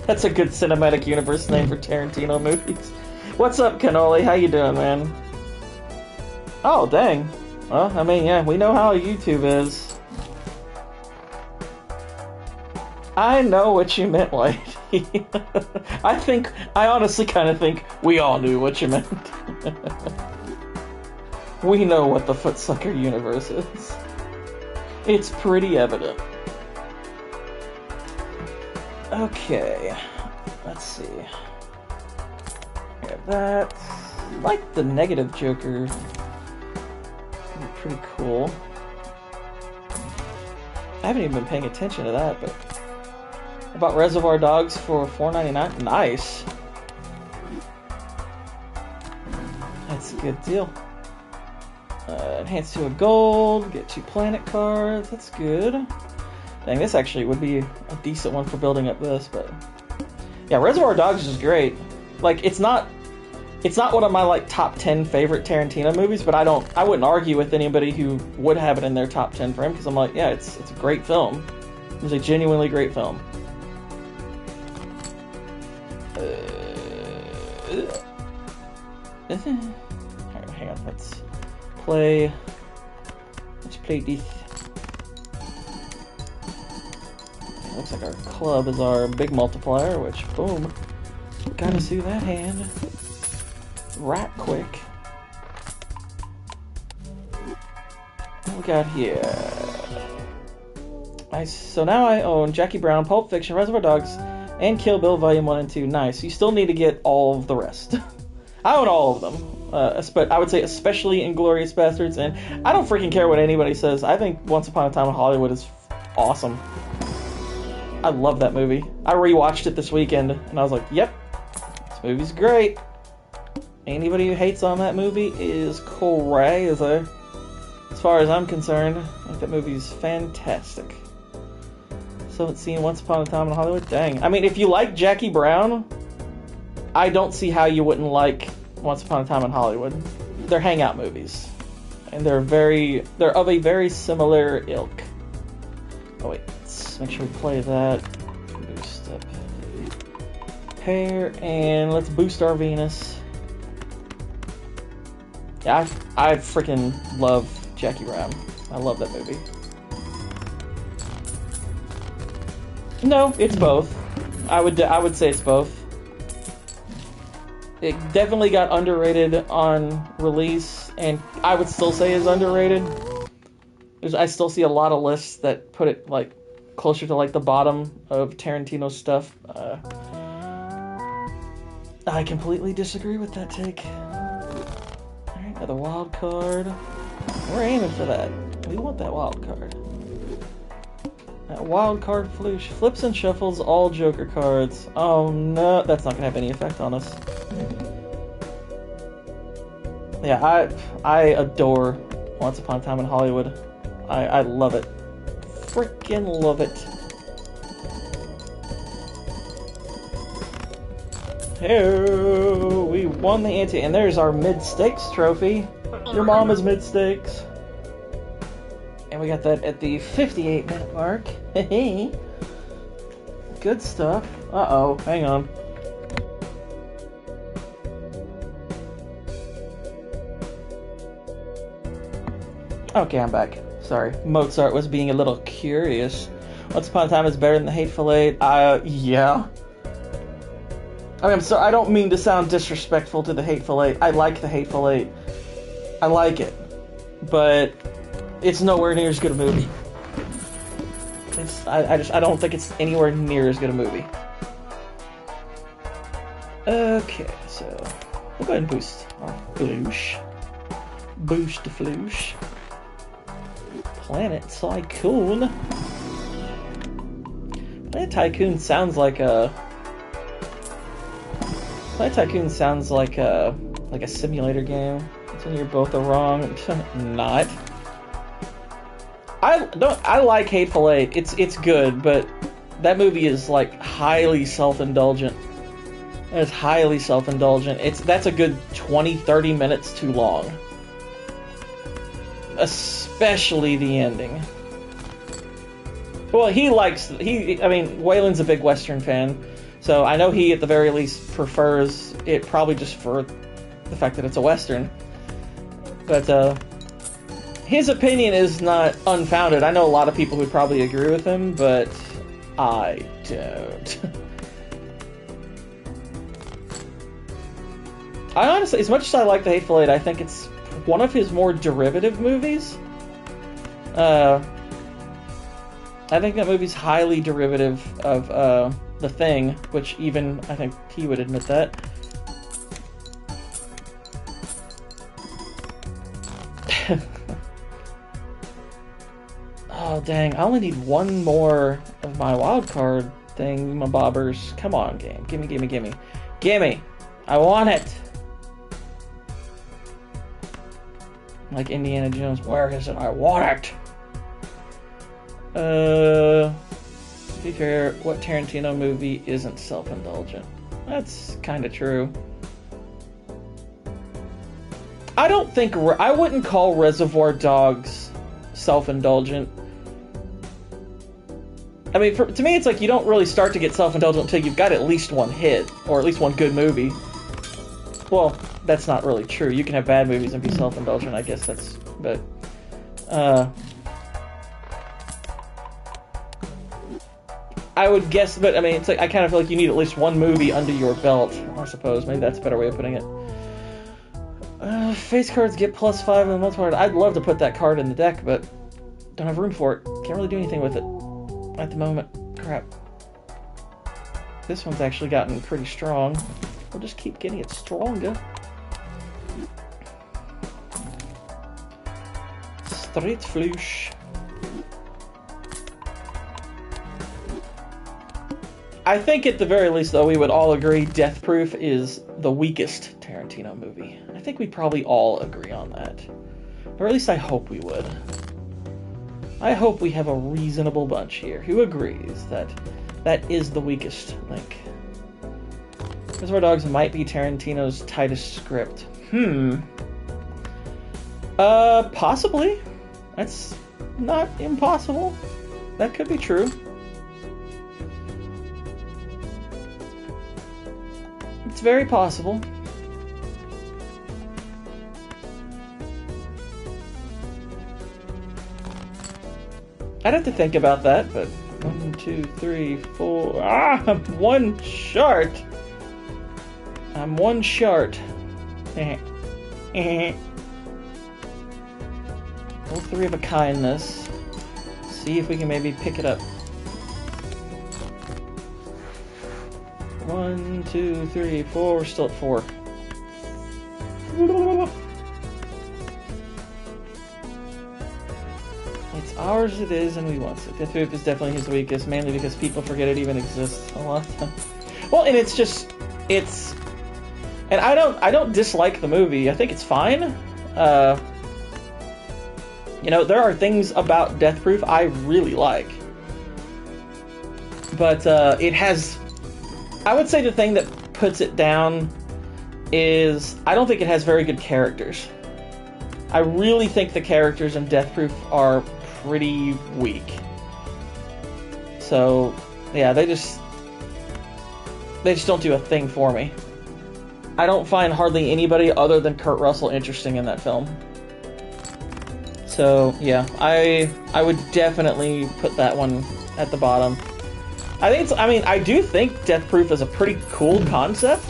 That's a good cinematic universe name for Tarantino movies. What's up, Cannoli? How you doing, man? Oh, dang. Well, I mean, yeah, we know how YouTube is. I know what you meant, Whitey. I honestly kind of think we all knew what you meant. We know what the Footsucker universe is. It's pretty evident. Okay, let's see. I got that. I like the negative Joker. Pretty cool. I haven't even been paying attention to that, but I bought Reservoir Dogs for $4.99. Nice. That's a good deal. Enhance to a gold, get 2 planet cards, that's good. Dang, this actually would be a decent one for building up this, but... Yeah, Reservoir Dogs is great. Like, it's not one of my, like, top 10 favorite Tarantino movies, but I wouldn't argue with anybody who would have it in their top 10 for him, because I'm like, yeah, it's a great film. It's a genuinely great film. Alright, hang on, let's play this. It looks like our club is our big multiplier, which, boom, gotta see that hand right quick. What we got here? Nice. So now I own Jackie Brown, Pulp Fiction, Reservoir Dogs, and Kill Bill Volume 1 and 2. Nice. You still need to get all of the rest. I own all of them. But I would say especially Inglourious Bastards, and I don't freaking care what anybody says. I think Once Upon a Time in Hollywood is awesome. I love that movie. I rewatched it this weekend, and I was like, yep, this movie's great. Anybody who hates on that movie is crazy. As far as I'm concerned, I think that movie's fantastic. So let's see, Once Upon a Time in Hollywood. Dang. I mean, if you like Jackie Brown, I don't see how you wouldn't like Once Upon a Time in Hollywood. They're hangout movies. And they're of a very similar ilk. Oh wait, let's make sure we play that. Boost up pair, and let's boost our Venus. Yeah, I freaking love Jackie Brown. I love that movie. No, it's both. I would say it's both. It definitely got underrated on release, and I would still say is underrated. I still see a lot of lists that put it like closer to like the bottom of Tarantino's stuff. I completely disagree with that take. Alright, another wild card. We're aiming for that. We want that wild card. That wild card floosh. Flips and shuffles all Joker cards. Oh no, that's not going to have any effect on us. Yeah, I adore Once Upon a Time in Hollywood. I love it. Freaking love it. Hey, we won the ante, and there's our mid-stakes trophy. Your mom is mid-stakes. And we got that at the 58-minute mark. Hey, good stuff. Uh-oh, hang on. Okay, I'm back. Sorry, Mozart was being a little curious. Once Upon a Time is better than The Hateful Eight. Yeah. I mean, I'm sorry, I don't mean to sound disrespectful to The Hateful Eight. I like The Hateful Eight. I like it. But it's nowhere near as good a movie. I don't think it's anywhere near as good a movie. Okay, so we'll go ahead and boost our floosh. Boost the floosh. Planet Tycoon. Planet Tycoon sounds like a... Planet Tycoon sounds like a simulator game. So you're both wrong. Not. I like Hateful Eight. It's good, but that movie is like highly self-indulgent. It's highly self-indulgent. That's a good 20-30 minutes too long. Especially the ending. Well, I mean, Waylon's a big Western fan, so I know he at the very least prefers it probably just for the fact that it's a Western. But his opinion is not unfounded. I know a lot of people who probably agree with him, but I don't. I honestly, as much as I like The Hateful Eight, I think it's one of his more derivative movies. I think that movie's highly derivative of The Thing, which even I think he would admit that. Oh dang, I only need one more of my wild card thing, my bobbers. Come on, game. Gimme, gimme, gimme. Gimme! I want it! Like Indiana Jones, where is it? I want it! To be fair, what Tarantino movie isn't self-indulgent? That's kinda true. I wouldn't call Reservoir Dogs self-indulgent. I mean, to me, it's like you don't really start to get self-indulgent until you've got at least one hit, or at least one good movie. Well, that's not really true. You can have bad movies and be self-indulgent, I guess but, I would guess, but I mean, it's like, I kind of feel like you need at least one movie under your belt, I suppose. Maybe that's a better way of putting it. Face cards get +5 in the multiplier. I'd love to put that card in the deck, but don't have room for it. Can't really do anything with it at the moment. Crap. This one's actually gotten pretty strong. We'll just keep getting it stronger. Straight floosh. I think at the very least, though, we would all agree Death Proof is the weakest Tarantino movie. I think we probably all agree on that. Or at least I hope we would. I hope we have a reasonable bunch here who agrees that that is the weakest link. Reservoir Dogs might be Tarantino's tightest script. Possibly. That's not impossible. That could be true. It's very possible. I'd have to think about that, but 1, 2, 3, 4. I'm one short. I'm one short. All three of a kindness. See if we can maybe pick it up. 1, 2, 3, 4. We're still at 4. It's ours, it is, and we want it. Death Proof is definitely his weakest, mainly because people forget it even exists a lot of times. Well, and it's just, and I don't dislike the movie. I think it's fine. You know, there are things about Death Proof I really like, but it has. I would say the thing that puts it down is I don't think it has very good characters. I really think the characters in Death Proof are pretty weak. So, yeah, they just don't do a thing for me. I don't find hardly anybody other than Kurt Russell interesting in that film. So, yeah, I would definitely put that one at the bottom. I do think Death Proof is a pretty cool concept.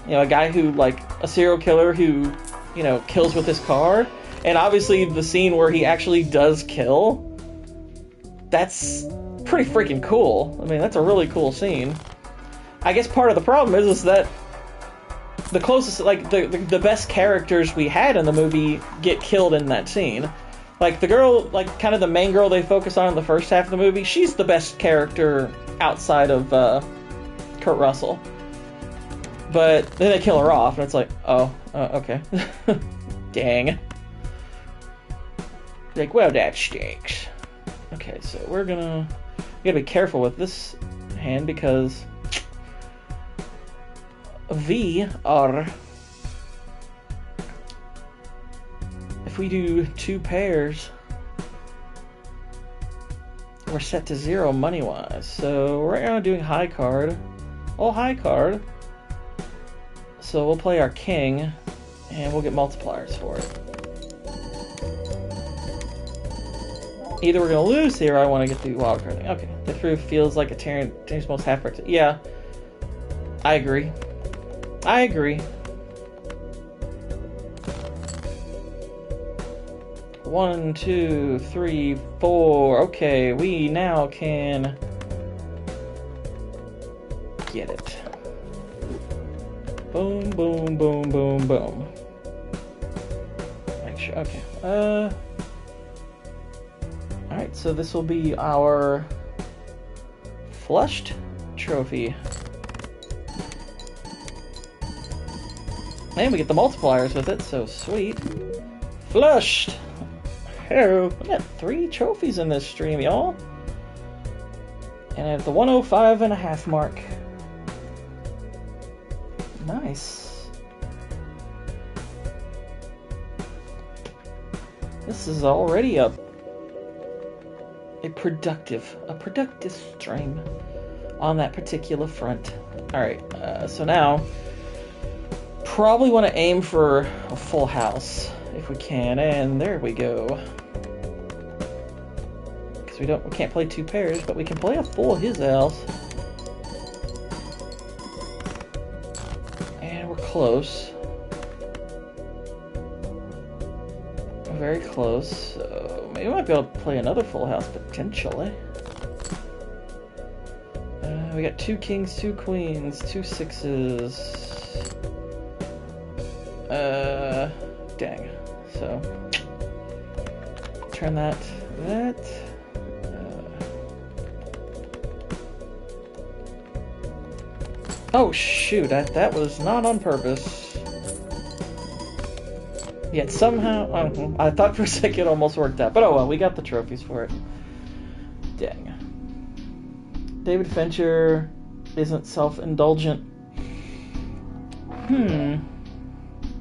You know, a guy who, like, a serial killer who, you know, kills with his car. And obviously the scene where he actually does kill, that's pretty freaking cool. I mean, that's a really cool scene. I guess part of the problem is that the closest, like, the best characters we had in the movie get killed in that scene. Like, the girl, like, kind of the main girl they focus on in the first half of the movie, she's the best character outside of Kurt Russell. But then they kill her off, and it's like, oh, okay. Dang. Like, well, that stinks. Okay, so we gotta be careful with this hand because we are. If we do 2 pairs, we're set to 0 money-wise. So right now doing high card. Oh, high card. So we'll play our king, and we'll get multipliers for it. Either we're going to lose here, or I want to get the wild card thing. Okay, the proof feels like a Tarantino's most half-part. Yeah, I agree. I agree. 1, 2, 3, 4. Okay, we now can get it. Boom, boom, boom, boom, boom. Make sure. Okay. Alright, so this will be our flushed trophy. And we get the multipliers with it, so sweet. Flushed! Oh, we got 3 trophies in this stream, y'all. And at the 105.5 mark. Nice. This is already a productive stream on that particular front. Alright, so now probably want to aim for a full house if we can, and there we go. Because we can't play 2 pairs, but we can play a full his house. And we're close. Very close. So maybe we might be able to play another full house potentially. We got 2 kings, 2 queens, 2 sixes. Dang. So turn that. Oh shoot! That was not on purpose. Yet somehow, I thought for a second it almost worked out. But oh well, we got the trophies for it. Dang. David Fincher isn't self-indulgent. And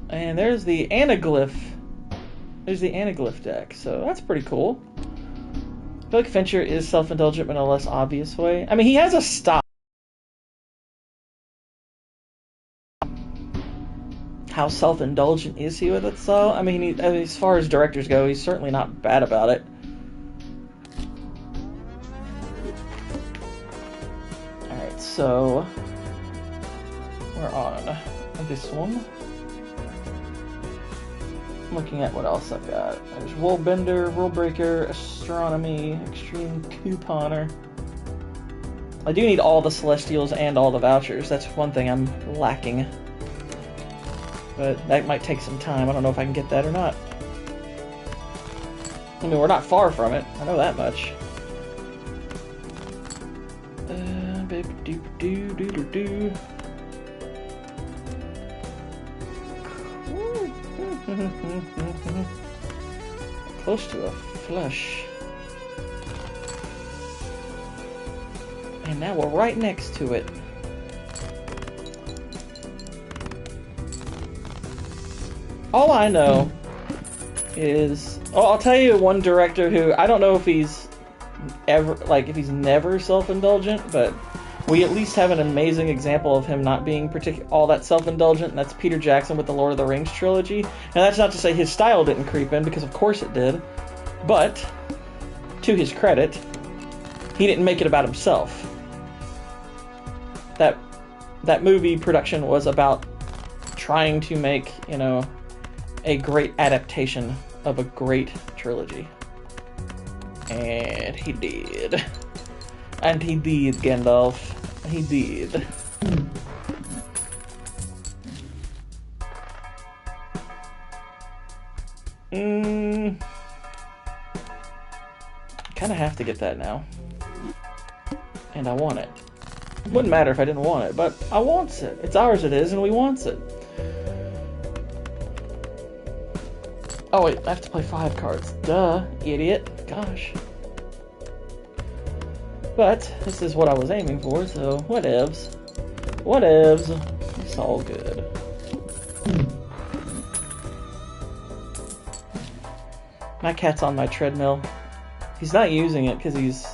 there's the anaglyph. There's the anaglyph deck, so that's pretty cool. I feel like Fincher is self-indulgent but in a less obvious way. I mean, he has a style. How self-indulgent is he with it, though? I mean, as far as directors go, he's certainly not bad about it. Alright, so we're on this one. I'm looking at what else I've got. There's World Bender, Rule Breaker, Astronomy, Extreme Couponer. I do need all the Celestials and all the vouchers. That's one thing I'm lacking. But that might take some time. I don't know if I can get that or not. I mean, we're not far from it. I know that much. Close to a flush. And now we're right next to it. All I know is... Oh, I'll tell you one director who... I don't know if he's ever... Like, if he's never self-indulgent, but we at least have an amazing example of him not being all that self-indulgent, and that's Peter Jackson with the Lord of the Rings trilogy. And that's not to say his style didn't creep in, because of course it did. But, to his credit, he didn't make it about himself. That movie production was about trying to make, you know, a great adaptation of a great trilogy. And he did. And he did, Gandalf. He did. Kinda have to get that now. And I want it. It wouldn't matter if I didn't want it, but I wants it. It's ours it is, and we wants it. Oh wait, I have to play 5 cards. Duh, idiot. Gosh. But, this is what I was aiming for, so whatevs. Whatevs. It's all good. My cat's on my treadmill. He's not using it because he's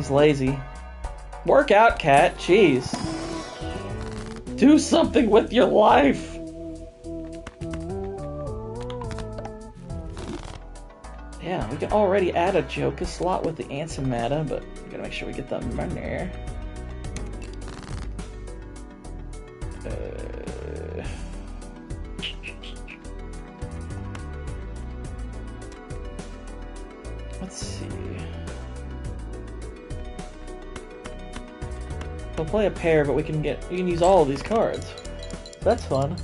lazy. Work out, cat. Jeez. Do something with your life. Yeah, we can already add a Joker slot with the Antimatter, but we gotta make sure we get the money. Let's see. We'll play a pair, but we can use all of these cards. That's fun.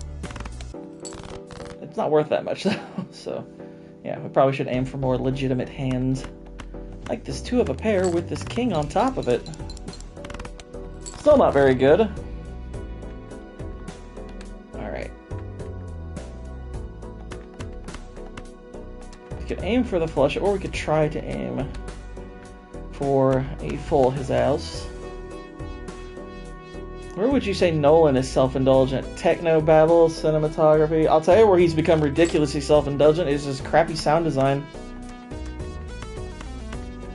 It's not worth that much though, so yeah, we probably should aim for more legitimate hands. Like this 2 of a pair with this king on top of it. Still not very good. Alright. We could aim for the flush, or we could try to aim for a full his house. Where would you say Nolan is self-indulgent? Technobabble, cinematography. I'll tell you where he's become ridiculously self-indulgent is his crappy sound design.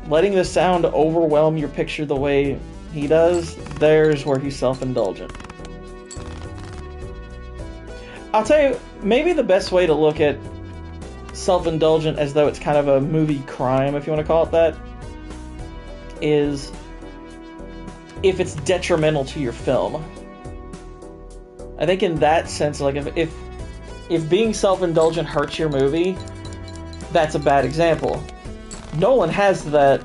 Letting the sound overwhelm your picture the way he does, there's where he's self-indulgent. I'll tell you, maybe the best way to look at self-indulgent as though it's kind of a movie crime, if you want to call it that, is if it's detrimental to your film. I think in that sense, like if being self-indulgent hurts your movie, that's a bad example. Nolan has that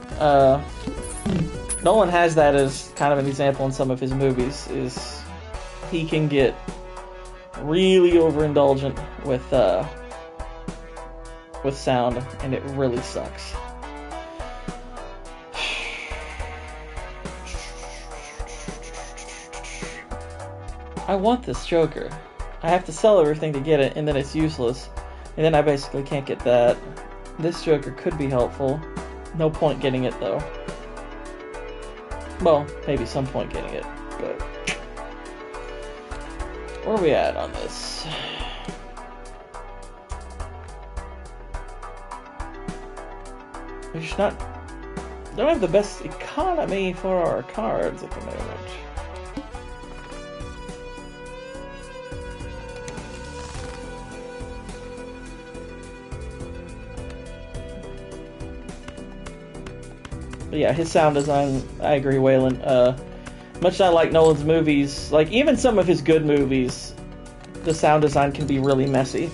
as kind of an example in some of his movies, is he can get really overindulgent with sound, and it really sucks. I want this Joker. I have to sell everything to get it, and then it's useless. And then I basically can't get that. This Joker could be helpful. No point getting it, though. Well, maybe some point getting it, but... Where are we at on this? We're just not... Don't have the best economy for our cards at the moment. But yeah, his sound design, I agree, Waylon. Much as I like Nolan's movies, like even some of his good movies, the sound design can be really messy.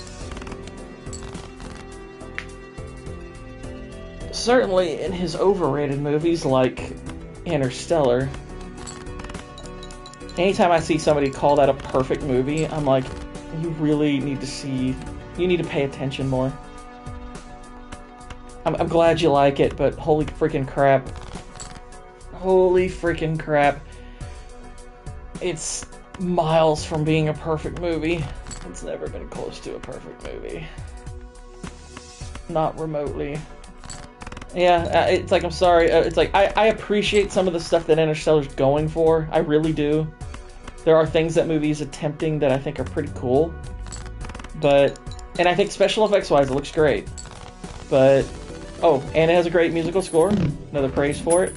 Certainly in his overrated movies like Interstellar, anytime I see somebody call that a perfect movie, I'm like, you really need to see, you need to pay attention more. I'm glad you like it, but holy freaking crap. Holy freaking crap. It's miles from being a perfect movie. It's never been close to a perfect movie. Not remotely. Yeah, it's like, I'm sorry. It's like, I appreciate some of the stuff that Interstellar's going for. I really do. There are things that movie is attempting that I think are pretty cool. But, and I think special effects-wise, it looks great. But, oh, and it has a great musical score. Another praise for it.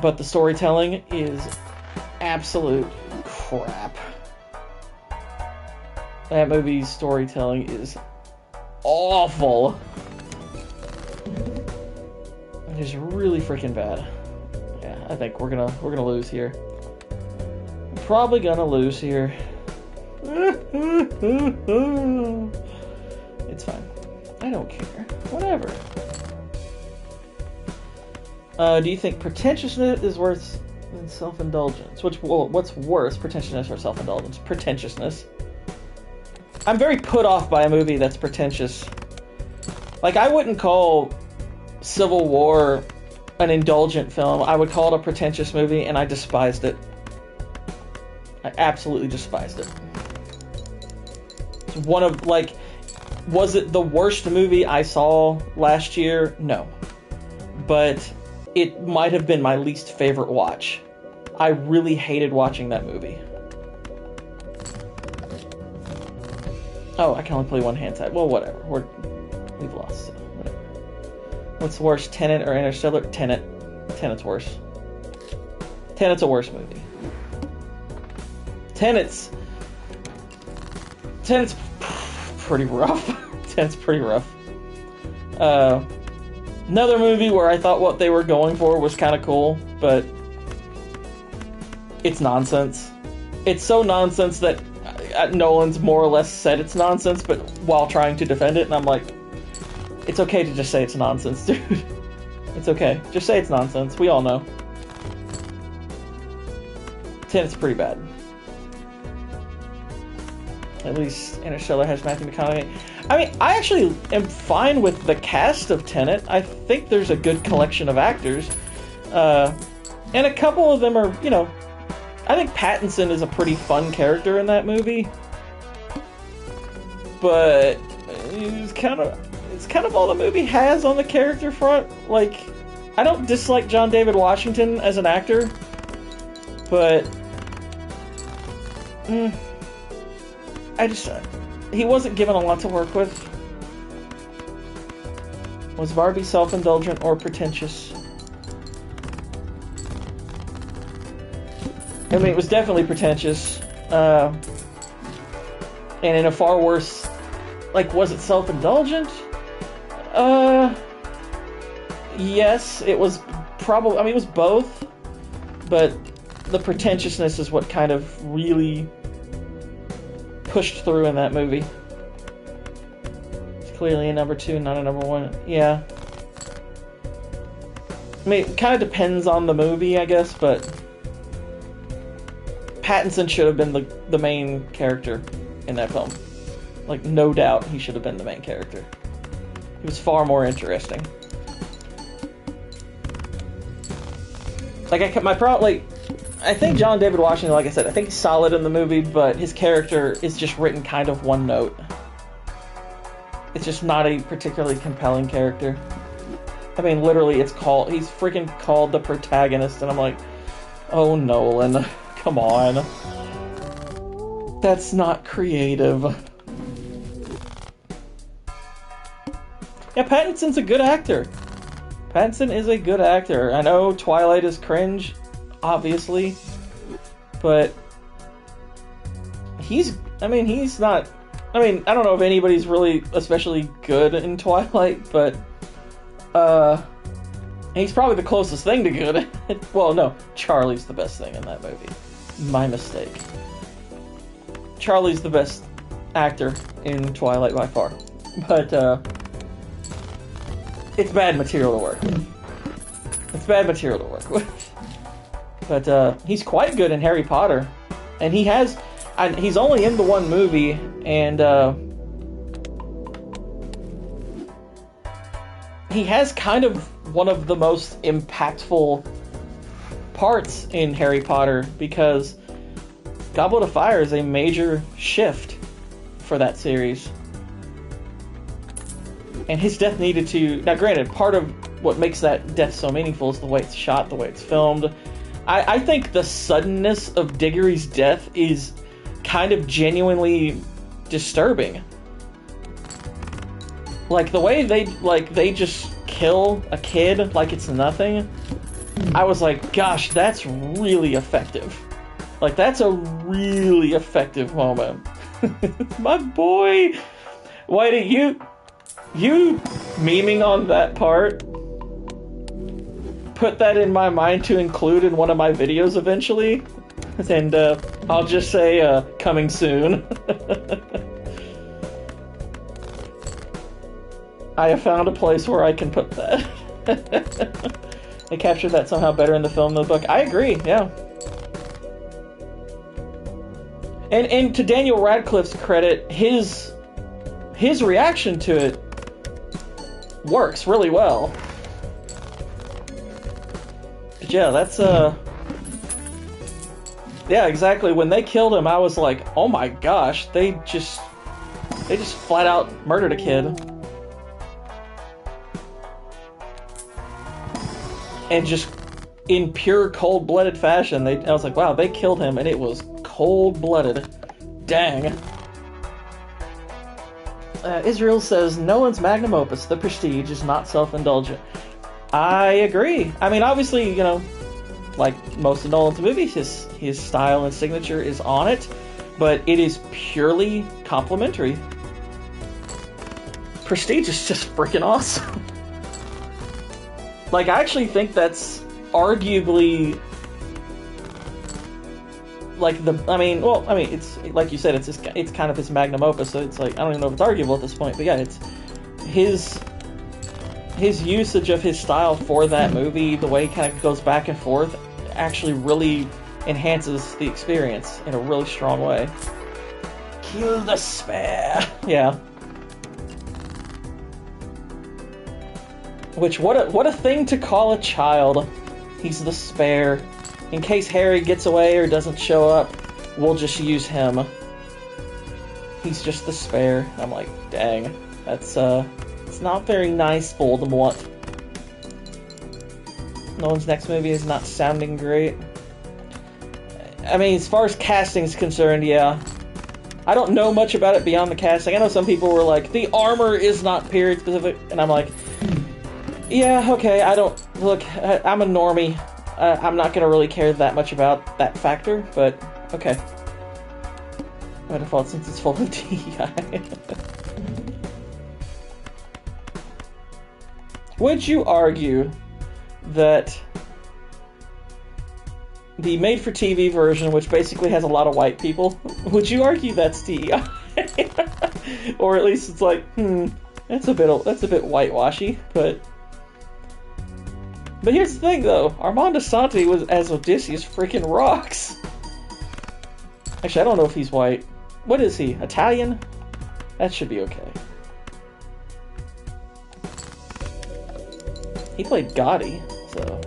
But the storytelling is absolute crap. That movie's storytelling is awful. It is really freaking bad. Yeah, I think we're gonna lose here. Probably gonna lose here. It's fine. I don't care. Whatever. Do you think pretentiousness is worse than self-indulgence? What's worse, pretentiousness or self-indulgence? Pretentiousness. I'm very put off by a movie that's pretentious. Like, I wouldn't call Civil War an indulgent film. I would call it a pretentious movie, and I despised it. I absolutely despised it. It's one of, like, was it the worst movie I saw last year? No. But it might have been my least favorite watch. I really hated watching that movie. Oh, I can only play one hand side. Well, whatever. We've lost. So whatever. What's worse, Tenet or Interstellar? Tenet. Tenet's worse. Tenet's a worse movie. Tenet's pretty rough. Tenet's pretty rough. Another movie where I thought what they were going for was kind of cool, but it's nonsense. It's so nonsense that Nolan's more or less said it's nonsense, but while trying to defend it, and I'm like, it's okay to just say it's nonsense, dude. It's okay. Just say it's nonsense. We all know. Tenet's pretty bad. At least Interstellar has Matthew McConaughey. I mean, I actually am fine with the cast of Tenet. I think there's a good collection of actors. And a couple of them are, you know, I think Pattinson is a pretty fun character in that movie. But it's kind of all the movie has on the character front. Like, I don't dislike John David Washington as an actor, but he wasn't given a lot to work with. Was Barbie self-indulgent or pretentious? I mean, it was definitely pretentious. And in a far worse... Like, was it self-indulgent? Yes, it was probably... I mean, it was both. But the pretentiousness is what kind of really pushed through in that movie. It's clearly a number 2, not a number 1. Yeah. I mean, it kind of depends on the movie, I guess, but Pattinson should have been the main character in that film. Like, no doubt he should have been the main character. He was far more interesting. Like, I think John David Washington, like I said, I think he's solid in the movie, but his character is just written kind of one note. It's just not a particularly compelling character. I mean, literally, he's freaking called the protagonist, and I'm like, oh, Nolan, come on. That's not creative. Yeah, Pattinson's a good actor. Pattinson is a good actor. I know Twilight is cringe, obviously, but he's not... I mean, I don't know if anybody's really especially good in Twilight, but he's probably the closest thing to good. Well, no, Charlie's the best thing in that movie. My mistake. Charlie's the best actor in Twilight by far. But, it's bad material to work with. It's bad material to work with. But, he's quite good in Harry Potter. And he's only in the one movie, and, he has kind of one of the most impactful parts in Harry Potter, because Goblet of Fire is a major shift for that series. And his death needed to... Now, granted, part of what makes that death so meaningful is the way it's shot, the way it's filmed. I think the suddenness of Diggory's death is kind of genuinely disturbing. Like, the way they just kill a kid like it's nothing, I was like, gosh, that's really effective. Like, that's a really effective moment. My boy! Whitey, you memeing on that part put that in my mind to include in one of my videos eventually. And I'll just say, coming soon. I have found a place where I can put that. They captured that somehow better in the film than the book. I agree, yeah. And to Daniel Radcliffe's credit, his reaction to it works really well. But yeah, that's yeah, exactly. When they killed him, I was like, oh my gosh, they just flat out murdered a kid. And just in pure cold-blooded fashion, I was like, wow, they killed him, and it was cold-blooded. Dang. Israel says, Nolan's magnum opus, The Prestige, is not self-indulgent. I agree. I mean, obviously, you know, like most of Nolan's movies, his style and signature is on it, but it is purely complimentary. Prestige is just freaking awesome. Like, I actually think that's arguably, like, it's, like you said, it's kind of his magnum opus, so it's like, I don't even know if it's arguable at this point, but yeah, it's his usage of his style for that movie, the way he kind of goes back and forth, actually really enhances the experience in a really strong way. Kill the spare. Yeah. Which, what a thing to call a child. He's the spare. In case Harry gets away or doesn't show up, we'll just use him. He's just the spare. I'm like, dang. That's, it's not very nice, Voldemort. Nolan's next movie is not sounding great. I mean, as far as casting's concerned, yeah. I don't know much about it beyond the casting. I know some people were like, the armor is not period specific, and I'm like, yeah, okay, I'm a normie. I'm not gonna really care that much about that factor, but okay. By default, since it's full of DEI. Would you argue that the made-for-TV version, which basically has a lot of white people, would you argue that's DEI? Or at least it's like, that's a bit whitewashy, but here's the thing, though. Armando Santi as Odysseus freaking rocks. Actually, I don't know if he's white. What is he? Italian? That should be okay. He played Gotti, so...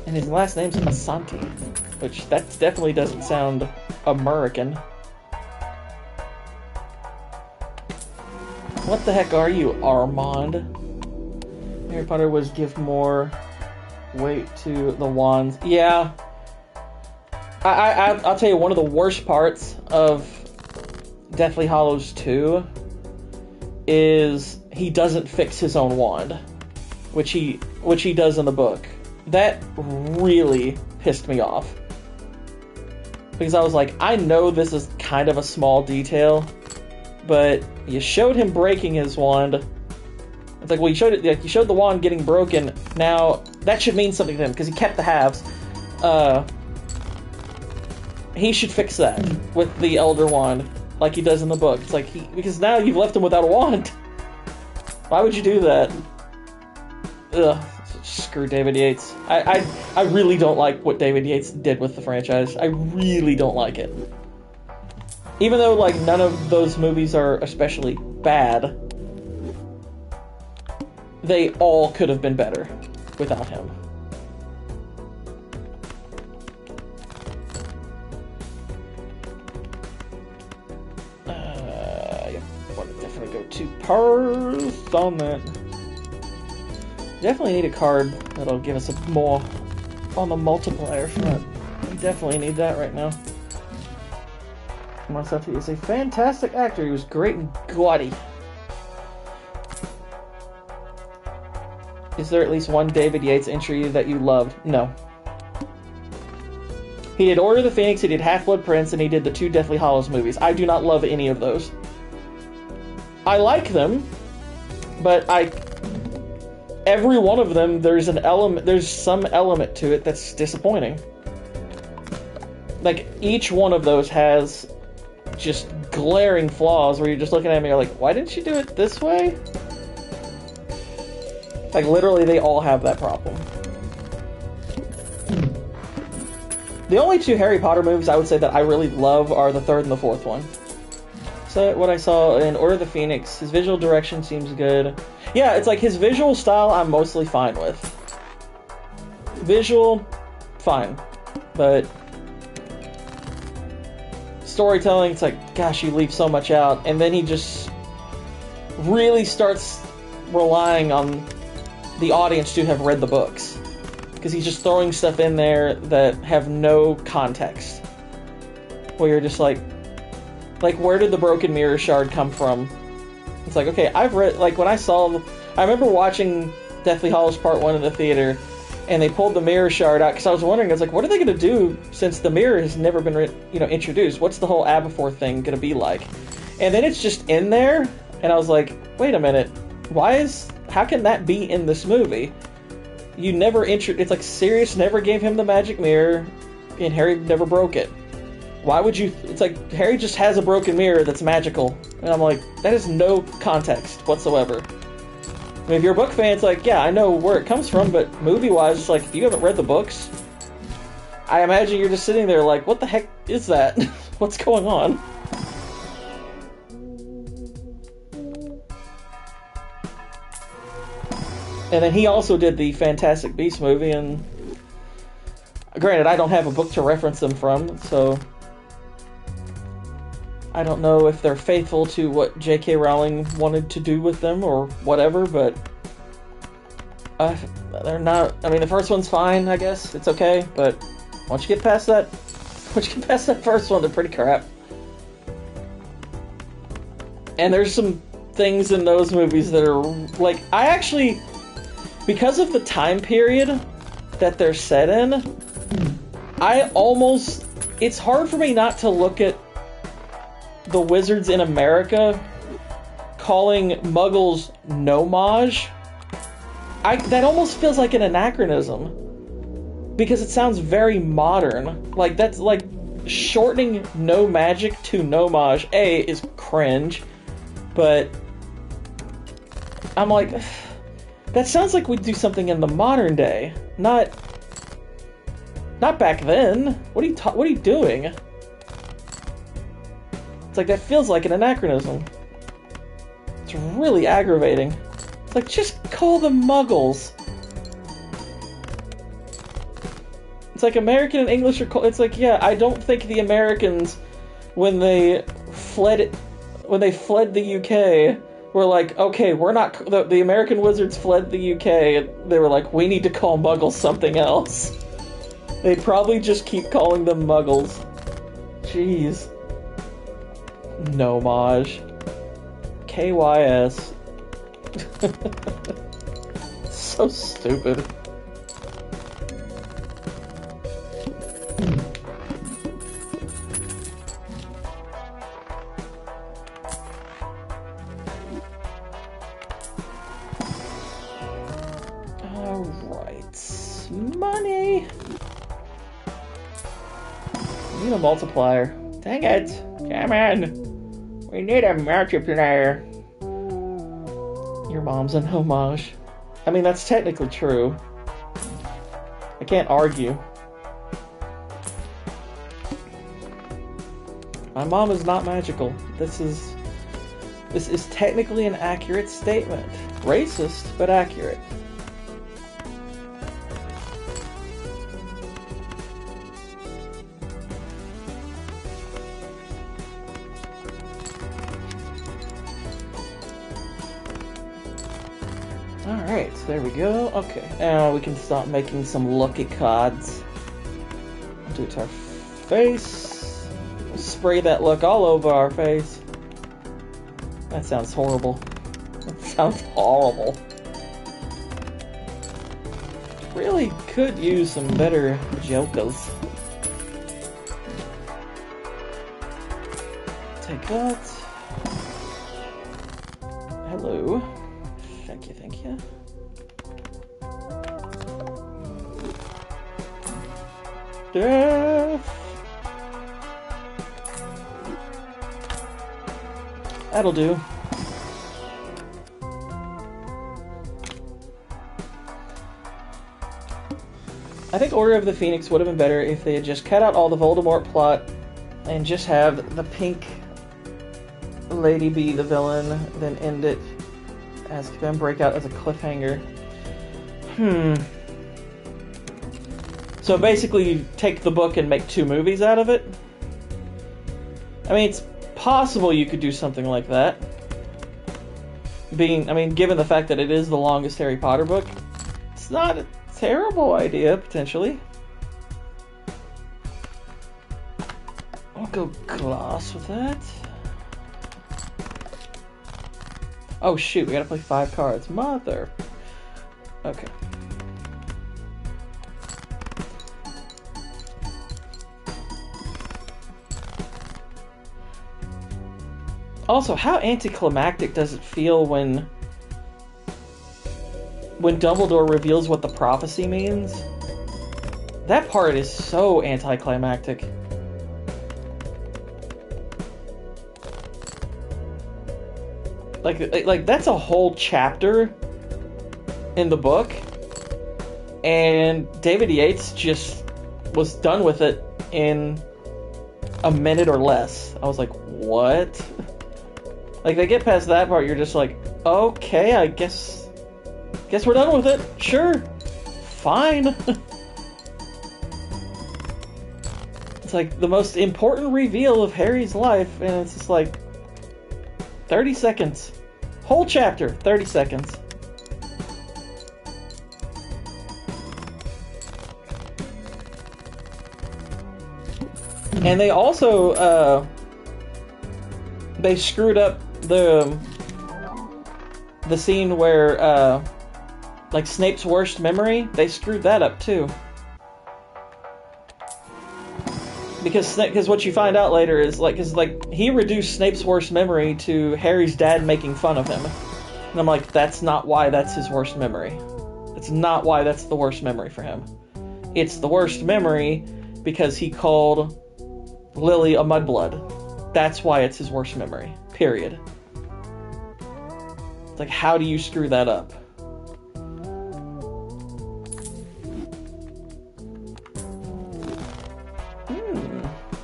And his last name's Asante, which that definitely doesn't sound American. What the heck are you, Armand? Harry Potter was give more weight to the wands. Yeah. I'll tell you, one of the worst parts of Deathly Hallows 2 is he doesn't fix his own wand, which he does in the book. That really pissed me off. Because I was like, I know this is kind of a small detail, but you showed him breaking his wand. It's like, well, you showed the wand getting broken. Now that should mean something to him because he kept the halves. He should fix that with the Elder Wand, like he does in the book. It's like because now you've left him without a wand. Why would you do that? Ugh, screw David Yates. I really don't like what David Yates did with the franchise. I really don't like it. Even though like none of those movies are especially bad, they all could have been better without him. To Perth on that. Definitely need a card that'll give us a more on the multiplier front. We definitely need that right now. Masato is a fantastic actor. He was great and gaudy. Is there at least one David Yates entry that you loved? No. He did Order of the Phoenix, he did Half-Blood Prince, and he did the 2 Deathly Hallows movies. I do not love any of those. I like them, but every one of them there's some element to it that's disappointing. Like each one of those has just glaring flaws where you're just looking at me and you're like, why didn't you do it this way? Like literally they all have that problem. The only 2 Harry Potter movies I would say that I really love are the 3rd and the 4th one. So what I saw in Order of the Phoenix, his visual direction seems good. Yeah, it's like his visual style I'm mostly fine with. Visual, fine. But storytelling, it's like, gosh, you leave so much out. And then he just really starts relying on the audience to have read the books. Because he's just throwing stuff in there that have no context. Where you're just like, where did the broken mirror shard come from? It's like, okay, I've read, like, I remember watching Deathly Hallows Part 1 in the theater, and they pulled the mirror shard out, because I was wondering, I was like, what are they going to do, since the mirror has never been, introduced? What's the whole Aberforth thing going to be like? And then it's just in there, and I was like, wait a minute, how can that be in this movie? You never it's like, Sirius never gave him the magic mirror, and Harry never broke it. Why would you... It's like, Harry just has a broken mirror that's magical. And I'm like, that is no context whatsoever. I mean, if you're a book fan, it's like, yeah, I know where it comes from, but movie-wise, it's like, if you haven't read the books, I imagine you're just sitting there like, what the heck is that? What's going on? And then he also did the Fantastic Beasts movie, and granted, I don't have a book to reference them from, so I don't know if they're faithful to what J.K. Rowling wanted to do with them or whatever, but they're not... I mean, the first one's fine, I guess. It's okay, but once you get past that first one, they're pretty crap. And there's some things in those movies that are, like, I actually... Because of the time period that they're set in, it's hard for me not to look at the wizards in America calling Muggles nomage. That almost feels like an anachronism. Because it sounds very modern. Like, that's like shortening no magic to nomage, A, is cringe. But I'm like, that sounds like we'd do something in the modern day, not back then. What are you doing? It's like, that feels like an anachronism. It's really aggravating. It's like, just call them Muggles. It's like American and English are... It's like, yeah, I don't think the Americans, when they fled the UK, were like, okay, we're not... The American wizards fled the UK, and they were like, we need to call Muggles something else. They'd probably just keep calling them Muggles. Jeez. Nomage. KYS. So stupid. Alright. Money! Need a multiplier. Dang it! Come on! We need a multiplier. Your mom's an homage. I mean, that's technically true. I can't argue. My mom is not magical. This is technically an accurate statement. Racist, but accurate. Alright, there we go. Okay, now we can start making some lucky cards. Do it to our face. Spray that luck all over our face. That sounds horrible. That sounds horrible. Really could use some better jokers. Take that. Hello. Thank you, thank you. Death! That'll do. I think Order of the Phoenix would have been better if they had just cut out all the Voldemort plot and just have the pink lady be the villain, then end it as then break out as a cliffhanger. So basically you take the book and make 2 movies out of it? I mean, it's possible you could do something like that. Given the fact that it is the longest Harry Potter book, it's not a terrible idea, potentially. I'll go glass with that. Oh shoot, we gotta play 5 cards. Mother. Okay. Also, how anticlimactic does it feel when Dumbledore reveals what the prophecy means? That part is so anticlimactic. Like that's a whole chapter in the book, and David Yates just was done with it in a minute or less. I was like, what? Like, they get past that part, you're just like, okay, I guess we're done with it. Sure. Fine. It's like the most important reveal of Harry's life, and it's just like 30 seconds. Whole chapter, 30 seconds. And they also, they screwed up the scene where, like, Snape's worst memory, they screwed that up, too. Because what you find out later is, he reduced Snape's worst memory to Harry's dad making fun of him. And I'm like, that's not why that's his worst memory. That's not why that's the worst memory for him. It's the worst memory because he called Lily a mudblood. That's why it's his worst memory. Period. It's like, how do you screw that up?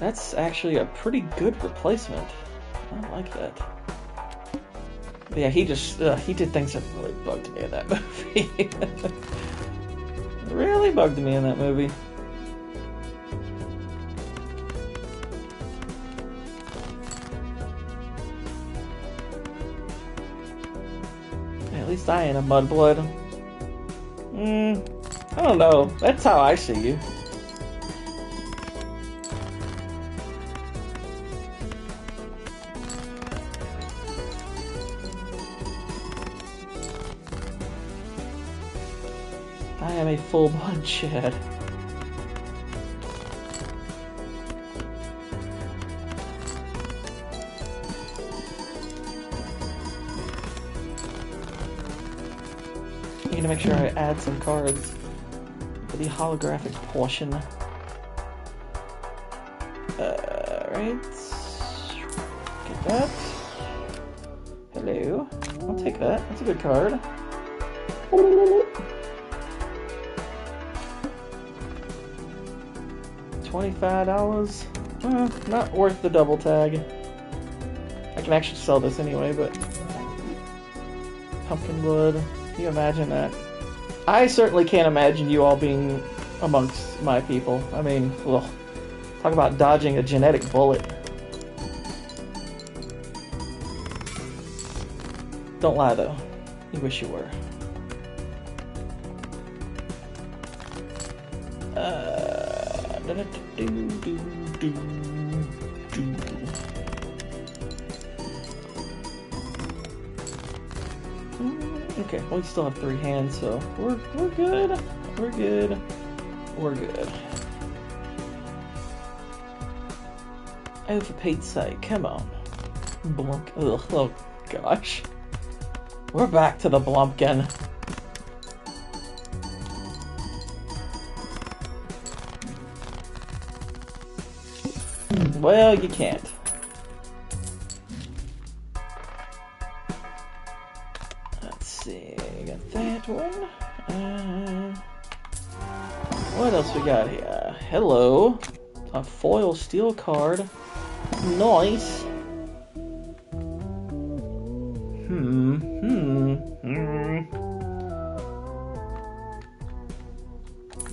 That's actually a pretty good replacement. I like that. But yeah, he did things that really bugged me in that movie. Really bugged me in that movie. least I ain't a mudblood. I don't know. That's how I see you. I am a full-blood Chad. To make sure I add some cards for the holographic portion. Right. Get that. Hello. I'll take that. That's a good card. $25. Not worth the double tag. I can actually sell this anyway, but pumpkin blood. Can you imagine that? I certainly can't imagine you all being amongst my people. I mean, ugh. Talk about dodging a genetic bullet. Don't lie, though. You wish you were. Okay, well, we still have 3 hands, so we're good. We're good. We're good. Oh, for Pete's sake, come on. Blump. Ugh, oh gosh. We're back to the Blumpkin. Well, you can't. Let's see, got that one. What else we got here? Hello. A foil steel card. Nice.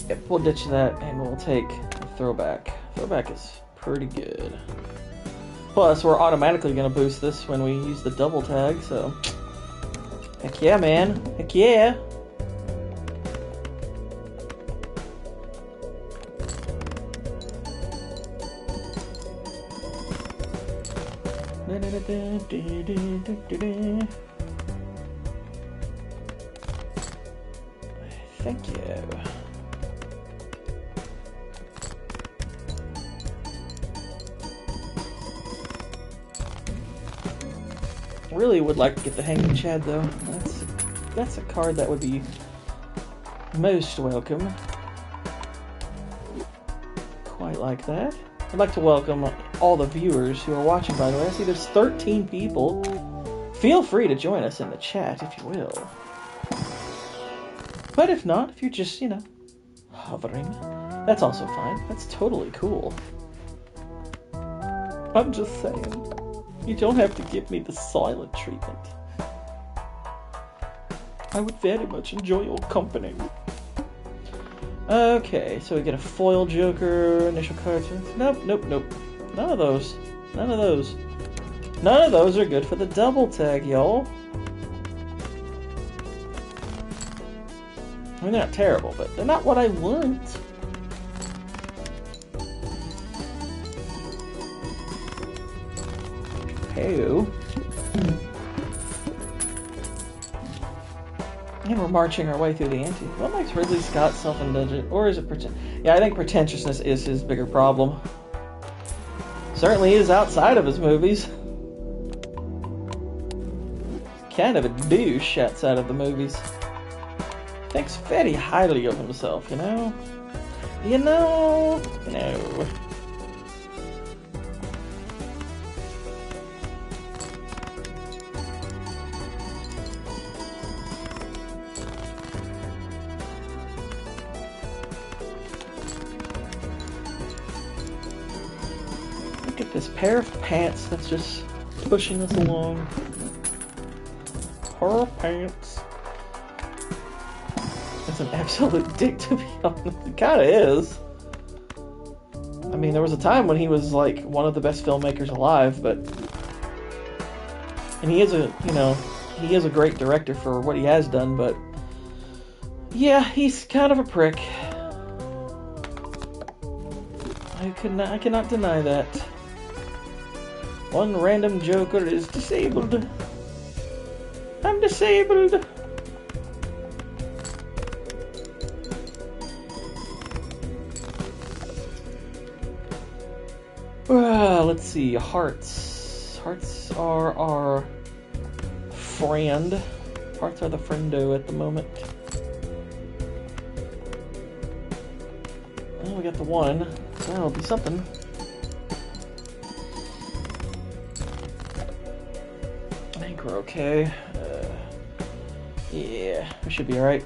Yep, we'll ditch that and we'll take a throwback. Throwback is pretty good. Plus, we're automatically going to boost this when we use the double tag, so... Heck yeah, man. Heck yeah. Thank you. Really would like to get the Hanging Chad though. That's a card that would be most welcome. Quite like that. I'd like to welcome all the viewers who are watching, by the way. I see there's 13 people. Feel free to join us in the chat if you will. But if not, if you're just, you know, hovering, that's also fine. That's totally cool. I'm just saying. You don't have to give me the silent treatment. I would very much enjoy your company. Okay, so we get a foil Joker, initial cards. Nope, nope, nope. None of those. None of those. None of those are good for the double tag, y'all. I mean, they're not terrible, but they're not what I want. Hey-o. And we're marching our way through the ante. What makes Ridley Scott self-indulgent? Or is it Yeah, I think pretentiousness is his bigger problem. Certainly is outside of his movies. Kind of a douche outside of the movies. Thinks very highly of himself, you know? You know? No. Look at this pair of pants that's just pushing us along. Pair of pants. It's an absolute dick, to be honest. It kind of is. I mean, there was a time when he was like one of the best filmmakers alive, but... And he is a, you know, he is a great director for what he has done, but yeah, he's kind of a prick. I cannot deny that. One random Joker is disabled. I'm disabled. Let's see, hearts. Hearts are our friend. Hearts are the friendo at the moment. Well, we got the one, so that'll be something. I think we're okay. Yeah, we should be alright.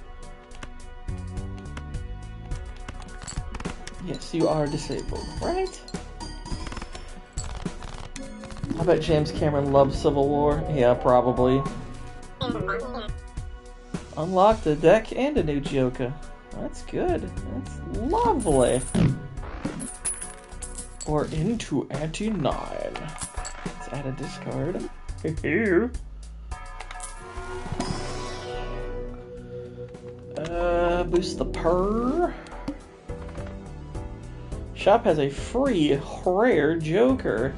Yes, you are disabled, right? I bet James Cameron loves Civil War. Yeah, probably. Unlocked a deck and a new Joker. That's good. That's lovely. Or into ante-9. Let's add a discard. Boost the purr. Shop has a free rare Joker.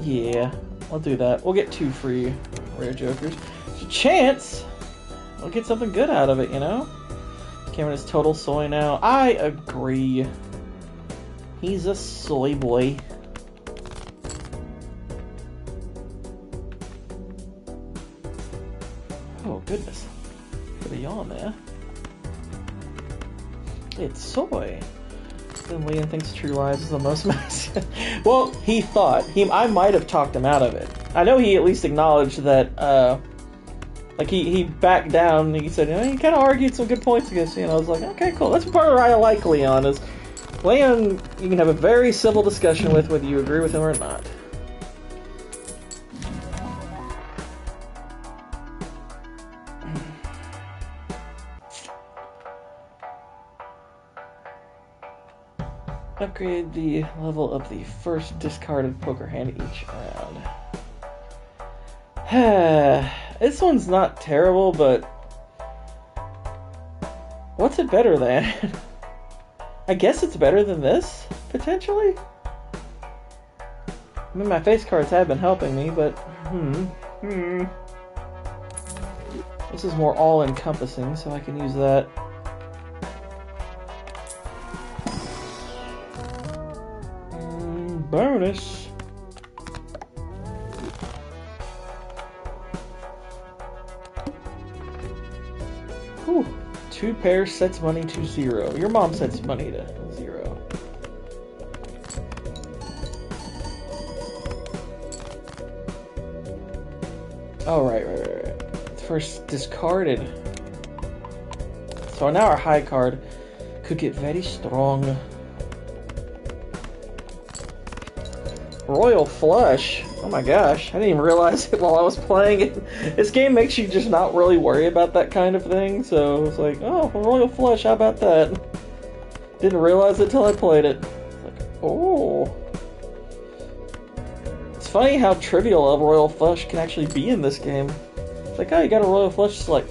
Yeah, I'll do that. We'll get 2 free rare Jokers. There's a chance we'll get something good out of it, you know? Cameron is total soy now. I agree. He's a soy boy. Oh, goodness. Put a yawn there. It's soy. Then Leon thinks True Lies is the most massive. Well, he thought. I might have talked him out of it. I know he at least acknowledged that, like, he backed down. He said, you know, he kind of argued some good points against me, and I was like, okay, cool. That's part of why I like Leon, is Leon you can have a very civil discussion with, whether you agree with him or not. Upgrade the level of the first discarded poker hand each round. This one's not terrible, but what's it better than? I guess it's better than this, potentially? I mean, my face cards have been helping me, but this is more all-encompassing, so I can use that. Bonus. Whew. 2 pairs sets money to 0. Your mom sets money to 0. Oh, right. First discarded. So now our high card could get very strong. Royal Flush. Oh my gosh, I didn't even realize it while I was playing it. This game makes you just not really worry about that kind of thing, so I was like, oh, Royal Flush, how about that? Didn't realize it till I played it. Like, oh. It's funny how trivial a Royal Flush can actually be in this game. It's like, oh, you got a Royal Flush, it's like,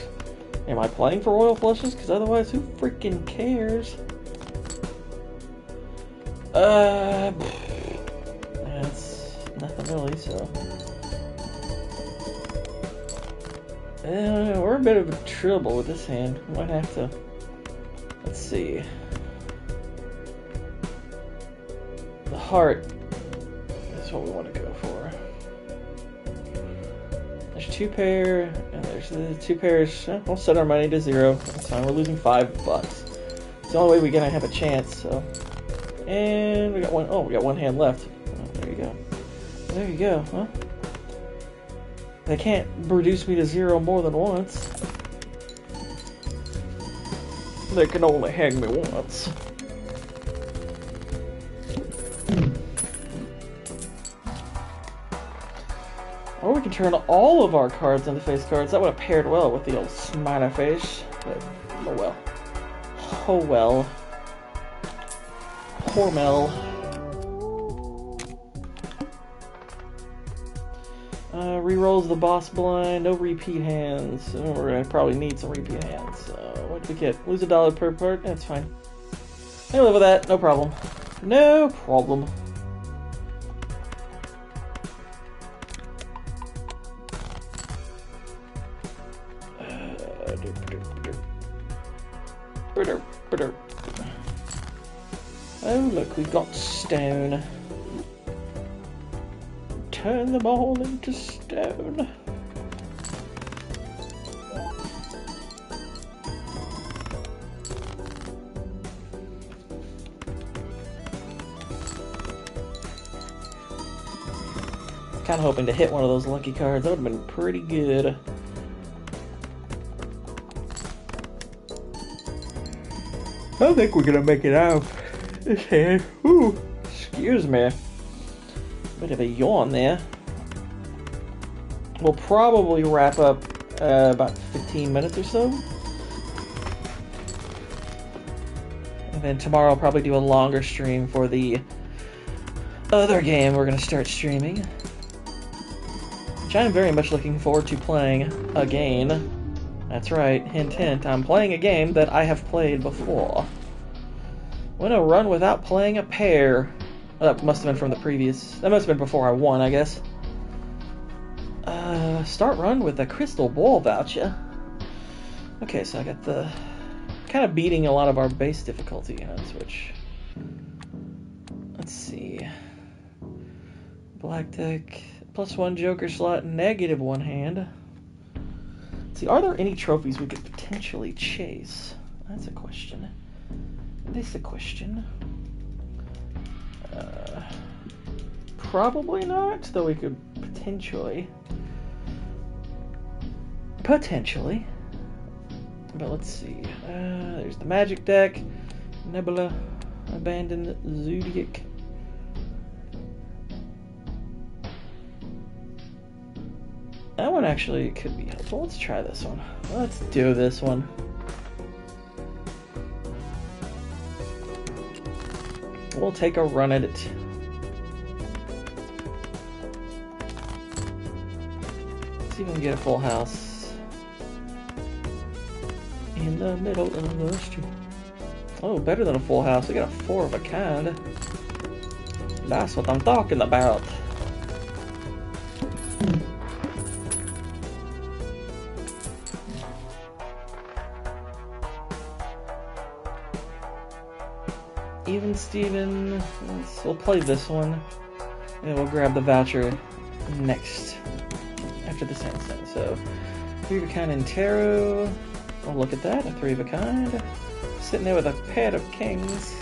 am I playing for Royal Flushes? Because otherwise, who freaking cares? That's nothing really, so. We're a bit of trouble with this hand. We might have to. Let's see. The heart is what we want to go for. There's 2 pair, and there's the 2 pairs. We'll set our money to 0. That's fine. We're losing $5. It's the only way we're gonna have a chance. So. And we got one. Oh, we got one hand left. Oh, there you go. There you go, huh? They can't reduce me to 0 more than once. They can only hang me once. Or we can turn all of our cards into face cards. That would have paired well with the old smiley face. But, oh well. Oh well. Hormel. Rerolls the boss blind, no repeat hands. We're gonna probably need some repeat hands. So, what did we get? Lose $1 per part? That's fine. I live with that, no problem. No problem. Oh look, we've got stone. Turn them all into stone. Kind of hoping to hit one of those lucky cards. That would have been pretty good. I don't think we're gonna make it out this hand. Ooh, excuse me. Bit of a yawn there. We'll probably wrap up about 15 minutes or so. And then tomorrow I'll probably do a longer stream for the other game we're gonna start streaming. Which I'm very much looking forward to playing again. That's right, hint hint, I'm playing a game that I have played before. Win a run without playing a pair. Well, that must have been from the previous... That must have been before I won, I guess. Start run with a crystal ball voucher. Okay, so I got the... Kind of beating a lot of our base difficulty on Switch. Let's see. Black deck. +1 joker slot, -1 hand. See, are there any trophies we could potentially chase? That's a question. That's a question. Probably not, though we could potentially. Potentially. But let's see. There's the magic deck. Nebula. Abandoned Zodiac. That one actually could be helpful. Let's try this one. Let's do this one. We'll take a run at it. Let's see if we can get a full house. In the middle of the street. Oh, better than a full house. We got a 4 of a kind. That's what I'm talking about. Even Steven, we'll play this one, and we'll grab the voucher next, after the sandstone. So, 3 of a kind in tarot. Oh, look at that, a 3 of a kind. Sitting there with a pair of kings.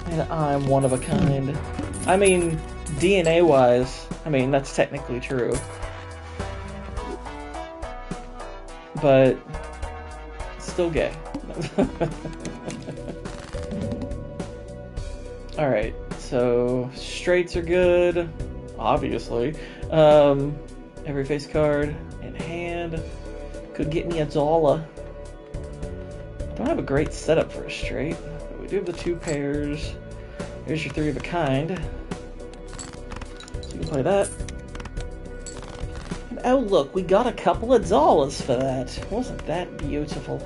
And I'm 1 of a kind. I mean, DNA-wise, I mean, that's technically true. But, still gay. Alright, so straights are good, obviously. Every face card in hand. Could get me a Zola. Don't have a great setup for a straight, but we do have the 2 pairs. There's your 3 of a kind. So you can play that. And oh look, we got a couple of Zolas for that. Wasn't that beautiful?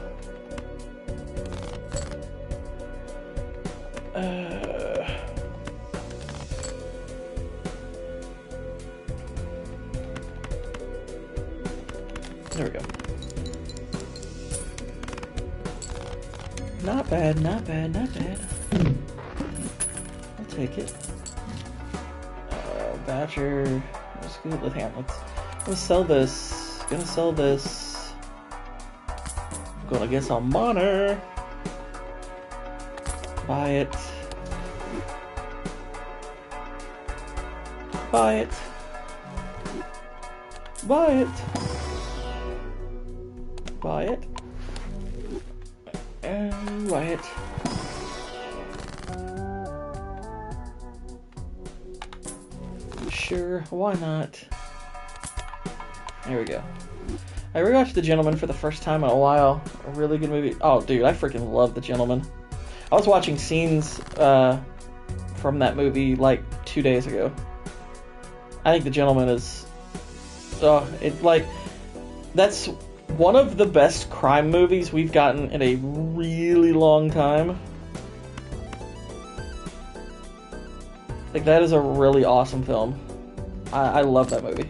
There we go. Not bad, not bad, not bad. I'll take it. Voucher. Let's go with him. Let's sell this. Gonna sell this. Gonna get some money. Buy it. Buy it. Buy it. Buy it. And buy it. Sure, why not? There we go. I rewatched The Gentleman for the first time in a while. A really good movie. Oh, dude, I freaking love The Gentleman. I was watching scenes from that movie like 2 days ago. I think The Gentleman is... it's like... That's one of the best crime movies we've gotten in a really long time. Like, that is a really awesome film. I love that movie.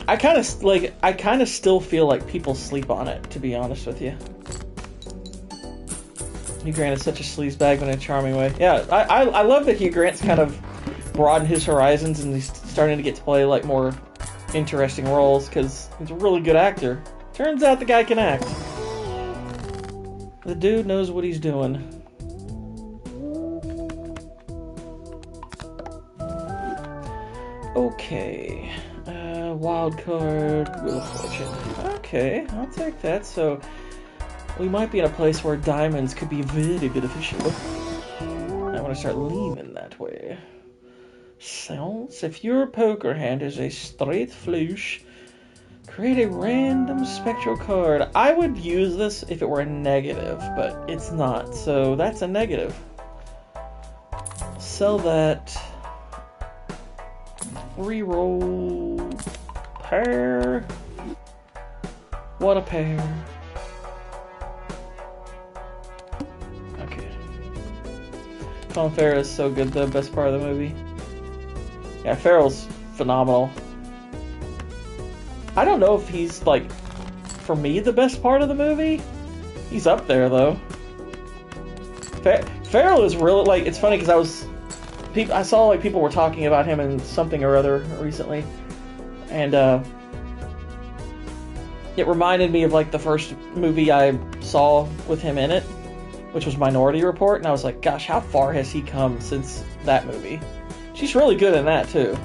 I kind of still feel like people sleep on it, to be honest with you. Hugh Grant is such a sleazebag, but in a charming way. Yeah, I love that Hugh Grant's kind of broadened his horizons and he's starting to get to play like more interesting roles because he's a really good actor. Turns out the guy can act. The dude knows what he's doing. Okay. Wild card, Wheel of Fortune. Okay, I'll take that. So we might be in a place where diamonds could be very beneficial. I want to start leaning that way. So, if your poker hand is a straight flush, create a random spectral card. I would use this if it were a negative, but it's not. So that's a negative. Sell that. Reroll. Pair. What a pair. Okay. Colin Farrell is so good, the best part of the movie. Yeah, Farrell's phenomenal. I don't know if he's, like, for me, the best part of the movie. He's up there, though. Farrell is really, like, it's funny because I saw, like, people were talking about him in something or other recently. And, it reminded me of, like, the first movie I saw with him in it, which was Minority Report. And I was like, gosh, how far has he come since that movie? She's really good in that, too.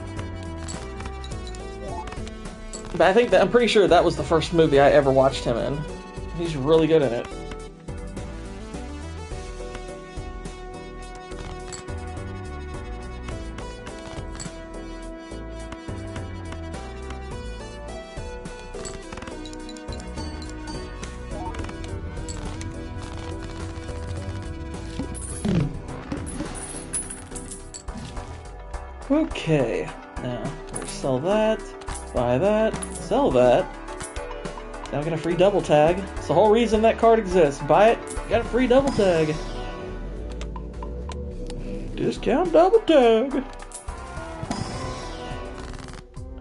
But I'm pretty sure that was the first movie I ever watched him in. He's really good in it. Okay, now we'll sell that, buy that, sell that. Now I get a free double tag. It's the whole reason that card exists. Buy it, get a free double tag. Discount double tag.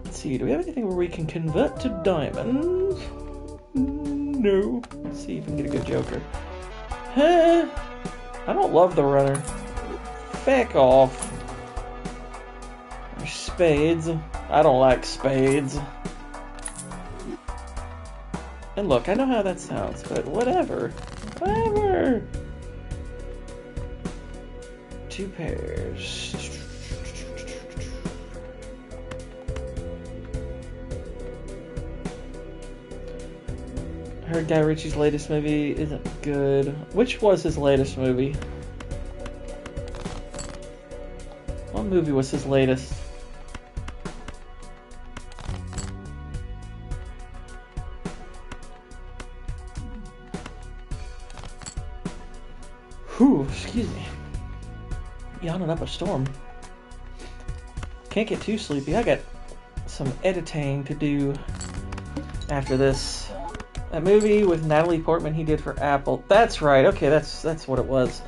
Let's see, do we have anything where we can convert to diamonds? No. Let's see if we can get a good joker. Huh? I don't love the runner. Feck off. Spades. I don't like spades. And look, I know how that sounds, but whatever. Whatever. Two pairs. I heard Guy Ritchie's latest movie isn't good. Which was his latest movie? What movie was his latest? Whew, excuse me. Yawning up a storm. Can't get too sleepy. I got some editing to do after this. That movie with Natalie Portman he did for Apple. That's right. Okay, that's what it was.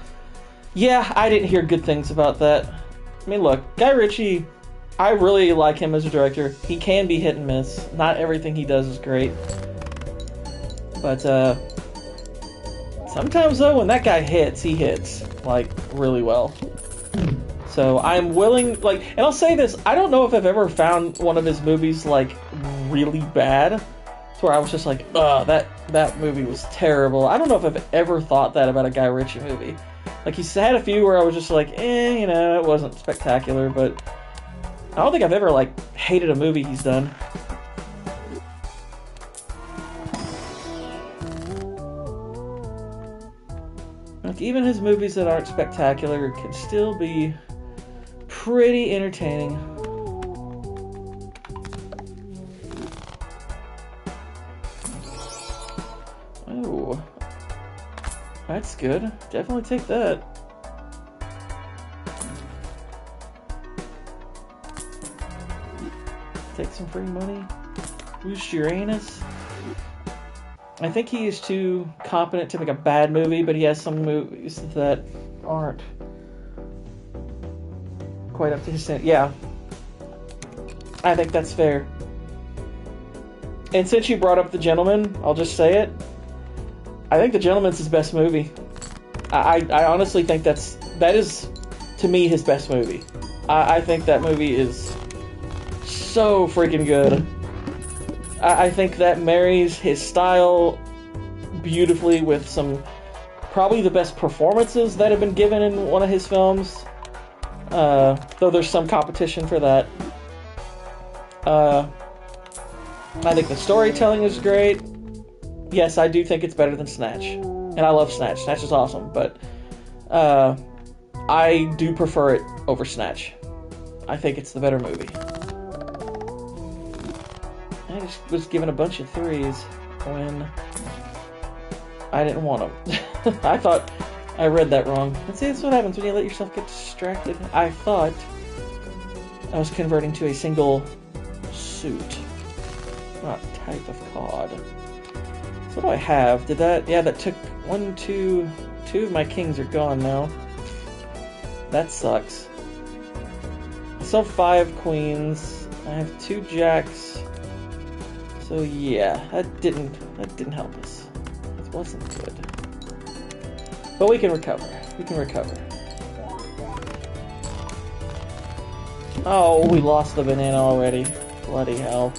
Yeah, I didn't hear good things about that. I mean, look, Guy Ritchie, I really like him as a director. He can be hit and miss. Not everything he does is great. But, sometimes, though, when that guy hits, he hits, like, really well. So, I'm willing, like, and I'll say this, I don't know if I've ever found one of his movies, like, really bad. It's where I was just like, that movie was terrible. I don't know if I've ever thought that about a Guy Ritchie movie. Like, he's had a few where I was just like, it wasn't spectacular, but I don't think I've ever, like, hated a movie he's done. Like, even his movies that aren't spectacular can still be pretty entertaining. Oh. That's good. Definitely take that. Take some free money. Boost Uranus. I think he is too competent to make a bad movie, but he has some movies that aren't quite up to his standard. Yeah. I think that's fair. And since you brought up The Gentleman, I'll just say it. I think The Gentleman's his best movie. I honestly think that is, to me, his best movie. I think that movie is so freaking good. I think that marries his style beautifully with some probably the best performances that have been given in one of his films. Though there's some competition for that. I think the storytelling is great. Yes, I do think it's better than Snatch. And I love Snatch. Snatch is awesome, but I do prefer it over Snatch. I think it's the better movie. I just was given a bunch of 3s when I didn't want them. I thought I read that wrong. And see, that's what happens when you let yourself get distracted. I thought I was converting to a single suit, not type of card. So what do I have? Did that? Yeah, that took 1, 2. 2 of my kings are gone now. That sucks. I still have 5 queens. I have 2 jacks. So yeah, that didn't help us. It wasn't good. But we can recover. We can recover. Oh, we lost the banana already. Bloody hell.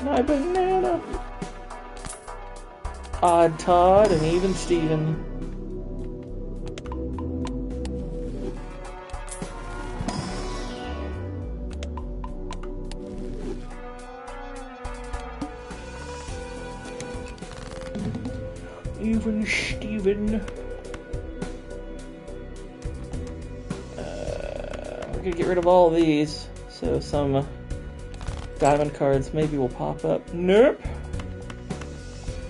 My banana. Odd Todd and Even Steven. Even Steven. We're gonna get rid of all these, so some diamond cards maybe will pop up. Nope.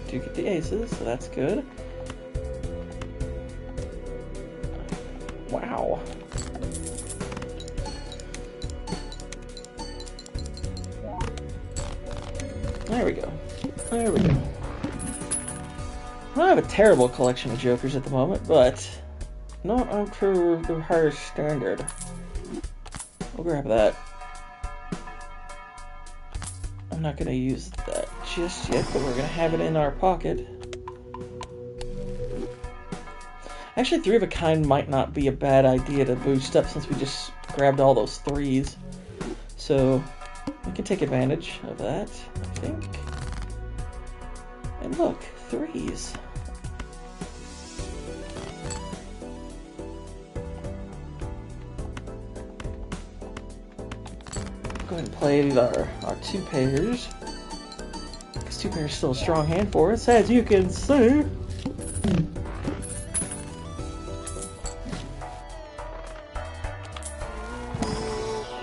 Do get the aces, so that's good. Wow. There we go. There we go. I don't have a terrible collection of jokers at the moment, but not up to the highest standard. We'll grab that. I'm not going to use that just yet, but we're going to have it in our pocket. Actually, 3 of a kind might not be a bad idea to boost up since we just grabbed all those 3s. So we can take advantage of that, I think. And look, 3s. Go ahead and play our 2 pairs. Because 2 pairs is still a strong hand for us, as you can see.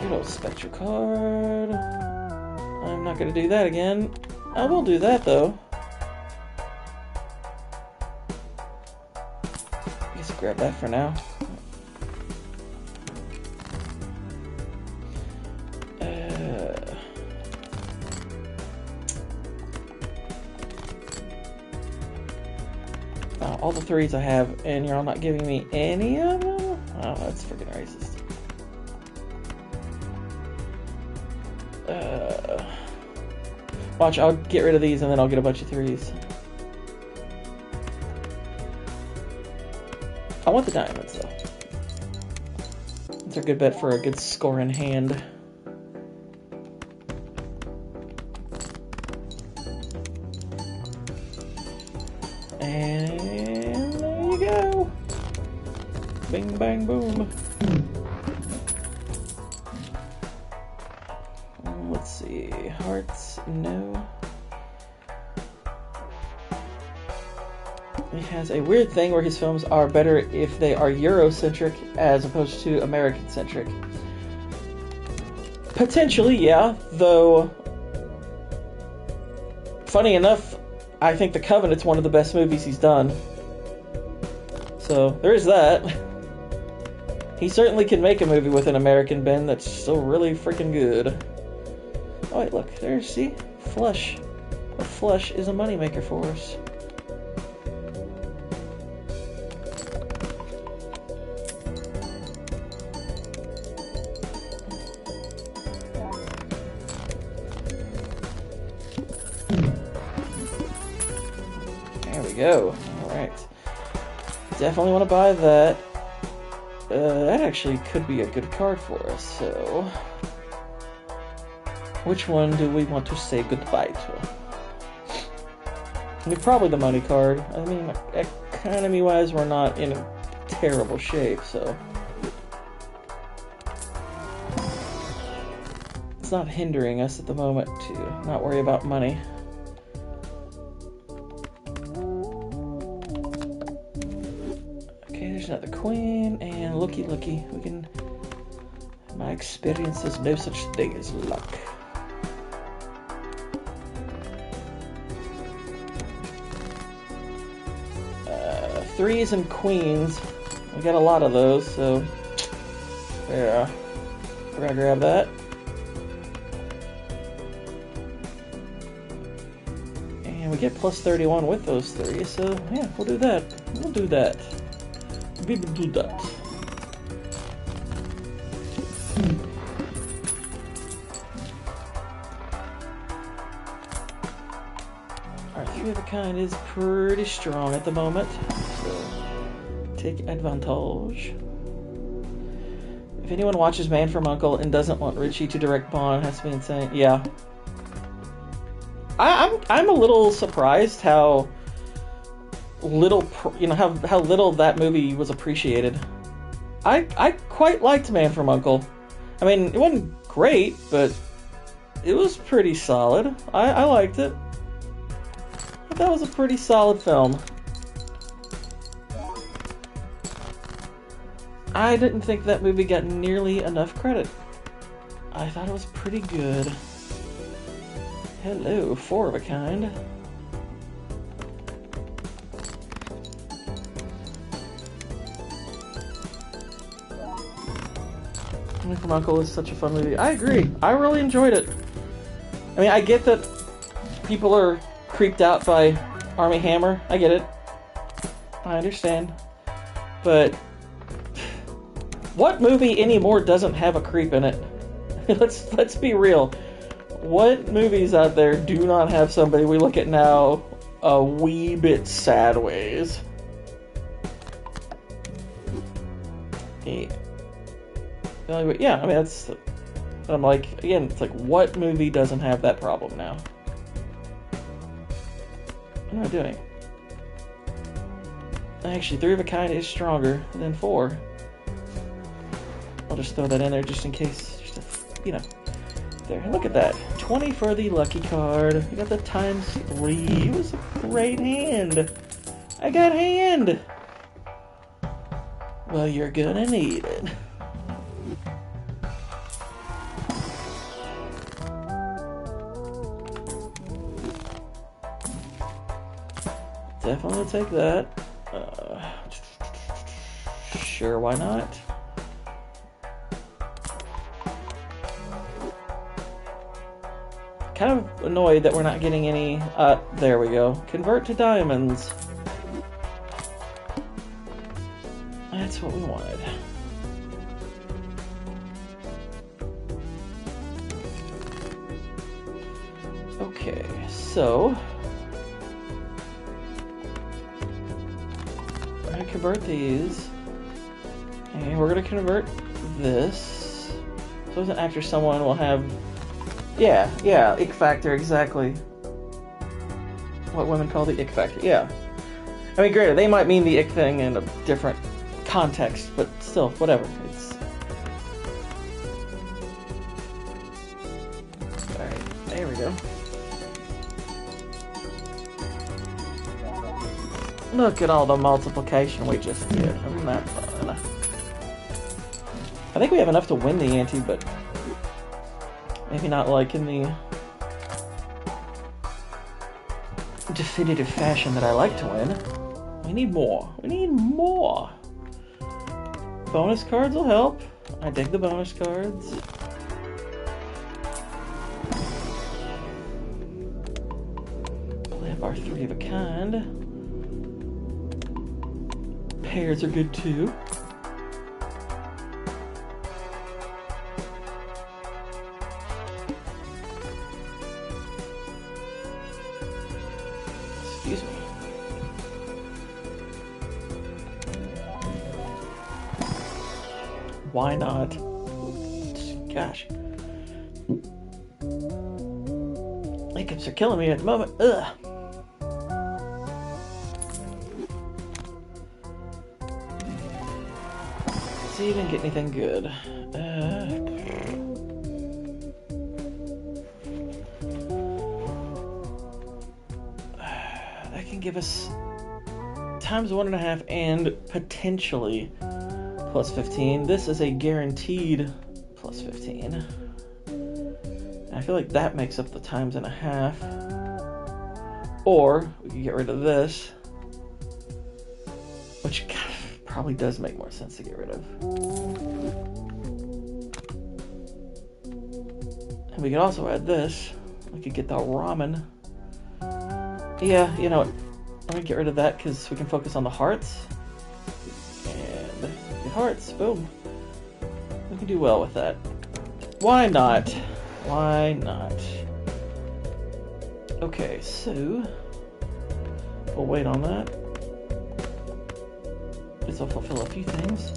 Good old Spectre card. I'm not going to do that again. I will do that though. I guess I'll grab that for now. All the 3s I have, and you're all not giving me any of them? Oh, that's freaking racist. Watch, I'll get rid of these and then I'll get a bunch of 3s. I want the diamonds, though. It's a good bet for a good scoring hand. And there you go. Bing, bang, boom. Let's see. Hearts, no. He has a weird thing where his films are better if they are Eurocentric as opposed to American-centric. Potentially, yeah. Though, funny enough, I think The Covenant's one of the best movies he's done. So, there is that. He certainly can make a movie with an American Ben that's still really freaking good. Oh wait, look, there's, see? Flush. A flush is a moneymaker for us. There we go. Alright. Definitely want to buy that. That actually could be a good card for us, so... Which one do we want to say goodbye to? I mean, probably the money card. I mean, economy-wise, we're not in a terrible shape, so... It's not hindering us at the moment to not worry about money. Okay, there's another queen, and looky. We can... My experience is no such thing as luck. Threes and queens. We got a lot of those, so yeah, we're gonna grab that. And we get plus 31 with those three, so yeah, we'll do that. We will do that. Our three of a kind is pretty strong at the moment. Take advantage. If anyone watches Man from U.N.C.L.E. and doesn't want Richie to direct Bond, it has to be insane. Yeah. I'm a little surprised how little, how little that movie was appreciated. I quite liked Man from U.N.C.L.E. I mean, it wasn't great, but it was pretty solid. I liked it. That was a pretty solid film. I didn't think that movie got nearly enough credit. I thought it was pretty good. Hello, four of a kind. Man from U.N.C.L.E. is such a fun movie. I agree. I really enjoyed it. I mean, I get that people are creeped out by Armie Hammer. I get it. I understand. But what movie anymore doesn't have a creep in it? Let's be real. What movies out there do not have somebody we look at now a wee bit sad ways? Yeah, I mean that's. I'm like, again, it's like, what movie doesn't have that problem now? What am I doing? Actually, three of a kind is stronger than four. I'll just throw that in there just in case, just to, there, look at that. 20 for the lucky card. We got the ×3. It was a great hand. I got hand. Well, you're gonna need it. Definitely take that. Sure, why not? Kind of annoyed that we're not getting any. There we go. Convert to diamonds. That's what we wanted. Okay, so we're gonna convert these, and we're gonna convert this. So as an actor, someone will have. Yeah, ick factor, exactly. What women call the ick factor, yeah. I mean, granted, they might mean the ick thing in a different context, but still, whatever. It's... Alright, there we go. Look at all the multiplication we just did. Isn't that fun? I think we have enough to win the ante, but maybe not like in the... definitive fashion that I like to win. We need more. We need more. Bonus cards will help. I dig the bonus cards. Play up our 3 of a kind. Pairs are good too. Excuse me. Why not? Gosh. Hiccups are killing me at the moment. Ugh. Let's see if we can get anything good. That can give us times 1.5 and potentially plus 15. This is a guaranteed plus 15. I feel like that makes up the times 1.5. Or we can get rid of this, which probably does make more sense to get rid of. And we could also add this. We could get the ramen. Yeah, you know what? Let me get rid of that because we can focus on the hearts. And the hearts, boom. We can do well with that. Why not? Why not? Okay, so we'll wait on that. This will fulfill a few things.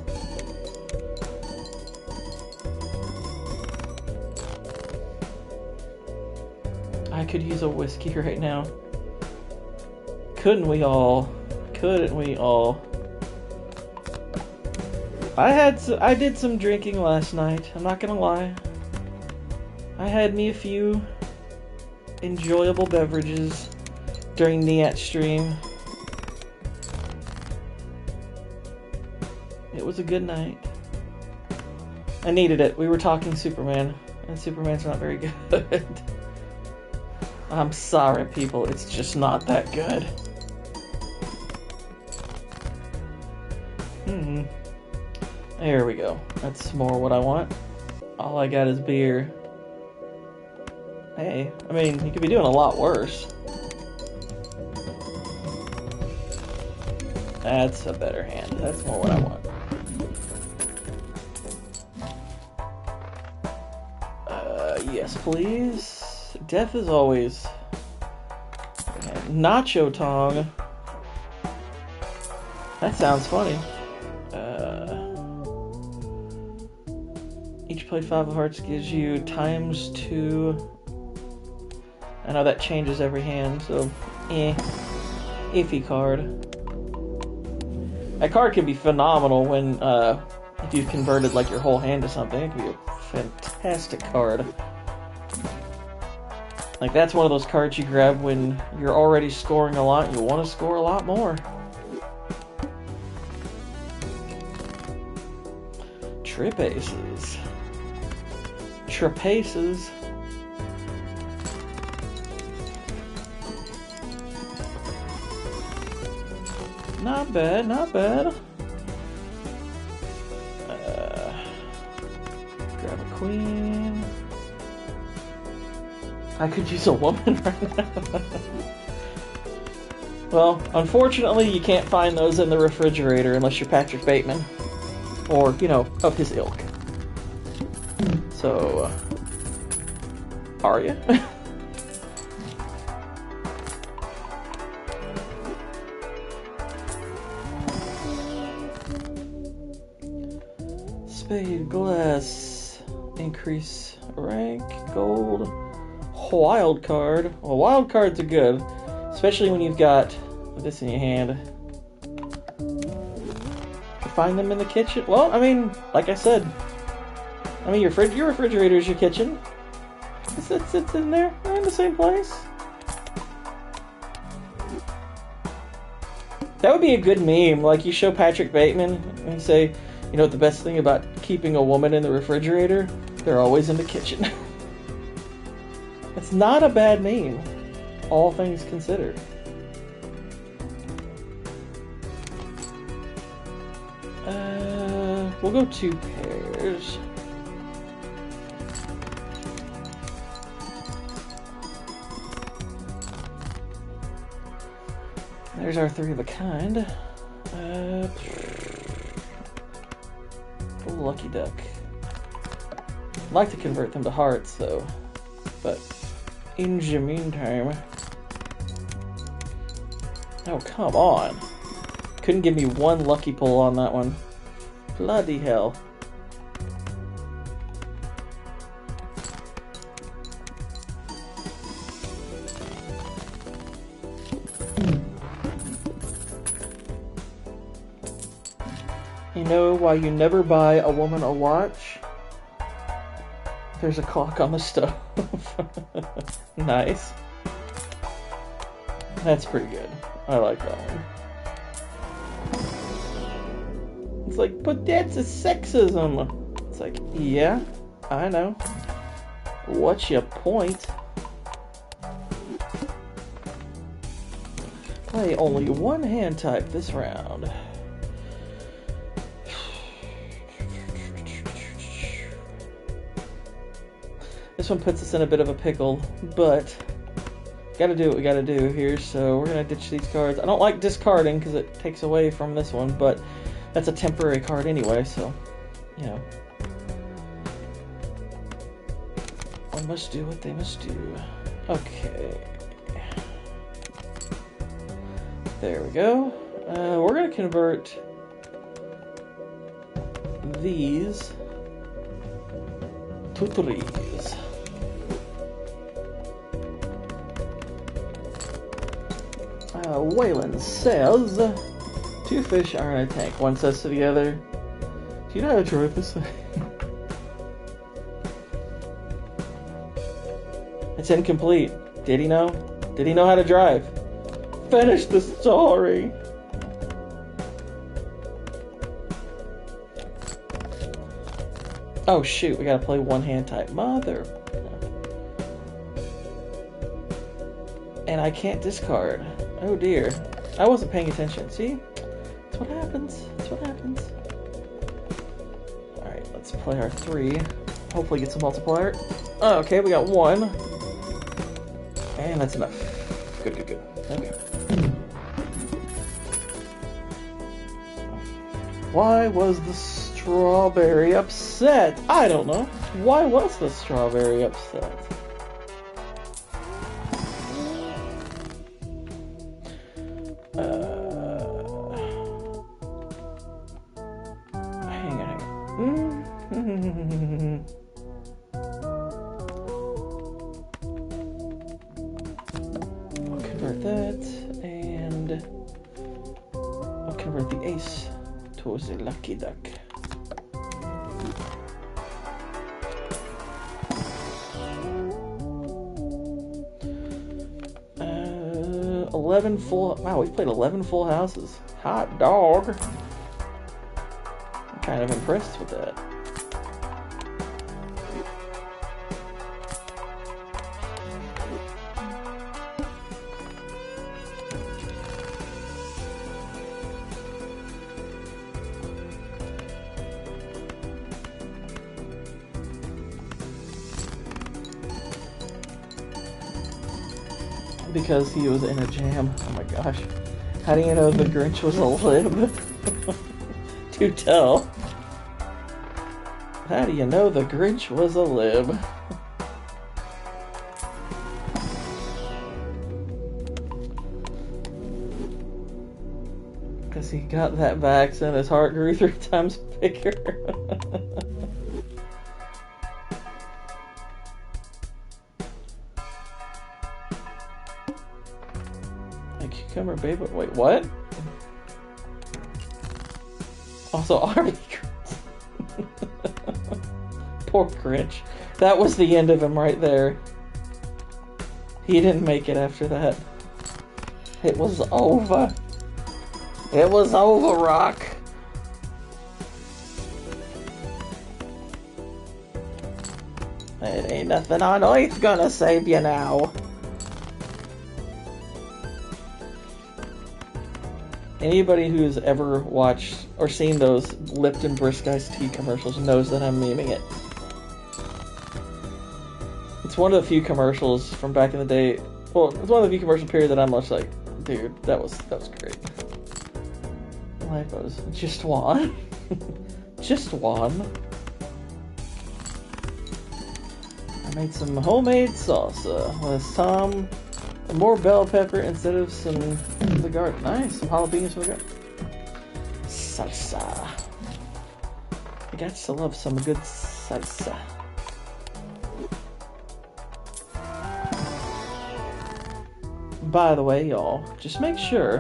I could use a whiskey right now. Couldn't we all? Couldn't we all? I did some drinking last night. I'm not gonna lie. I had me a few enjoyable beverages during Niat stream. It was a good night. I needed it. We were talking Superman, and Superman's not very good. I'm sorry, people. It's just not that good. There we go. That's more what I want. All I got is beer. Hey, I mean, you could be doing a lot worse. That's a better hand. That's more what I want. Yes, please. Death is always... Nacho Tong. That sounds funny. Each played 5 of hearts gives you times 2. I know that changes every hand, so iffy card. That card can be phenomenal when if you've converted like your whole hand to something. It can be a fantastic card. Like that's one of those cards you grab when you're already scoring a lot and you want to score a lot more. Trip aces. Trapaces. Not bad, not bad. Grab a queen. I could use a woman right now. Well, unfortunately, you can't find those in the refrigerator unless you're Patrick Bateman. Or, you know, of his ilk. So, are you? Spade, glass, increase rank, gold, wild card. Well, wild cards are good, especially when you've got this in your hand. Find them in the kitchen. Well, I mean, like I said, I mean, your refrigerator is your kitchen. It's in there. They're in the same place. That would be a good meme. Like, you show Patrick Bateman and you say, you know what the best thing about keeping a woman in the refrigerator? They're always in the kitchen. It's not a bad meme, all things considered. We'll go 2 pairs. There's our 3 of a kind. Lucky duck. I'd like to convert them to hearts though, but in the meantime. Oh, come on. Couldn't give me 1 lucky pull on that one. Bloody hell. You know why you never buy a woman a watch? There's a clock on the stove. Nice. That's pretty good. I like that one. It's like, but that's a sexism. It's like, yeah, I know. What's your point? Play only 1 hand type this round. This one puts us in a bit of a pickle, but gotta do what we gotta do here, so we're gonna ditch these cards. I don't like discarding because it takes away from this one, but that's a temporary card anyway, so, you know. One must do what they must do. Okay. There we go. We're gonna convert these to 3s. Waylon says 2 fish are in a tank. One says to the other, do you know how to drive this thing? It's incomplete. Did he know? Did he know how to drive? Finish the story. Oh shoot, we gotta play 1 hand type. Mother. And I can't discard. Oh dear. I wasn't paying attention. See? That's what happens. That's what happens. Alright, let's play our 3. Hopefully get some multiplier. Oh, okay, we got 1. And that's enough. Good, good, good. Okay. Why was the strawberry upset? I don't know. Why was the strawberry upset? Hang on. I'll convert that, and I'll convert the ace towards the lucky duck. 11 full. Wow, we played 11 full houses. Hot dog. I'm kind of impressed with that. Because he was in a jam. Oh my gosh. How do you know the Grinch was a lib? Do tell. How do you know the Grinch was a lib? Because he got that back and his heart grew 3 times bigger. Cucumber baby. Wait, what? Also, Army Grinch. Poor Grinch. That was the end of him right there. He didn't make it after that. It was over. It was over, Rock. It ain't nothing on earth gonna save you now. Anybody who's ever watched or seen those Lipton Brisk iced tea commercials knows that I'm memeing it. It's one of the few commercials from back in the day. Well, it's one of the few commercial period that I'm much like, dude, that was great. Life goes, just one. Just one. I made some homemade salsa with some more bell pepper instead of some of the garden. Nice, some jalapenos from the garden. Salsa. I got to love some good salsa. By the way, y'all, just make sure,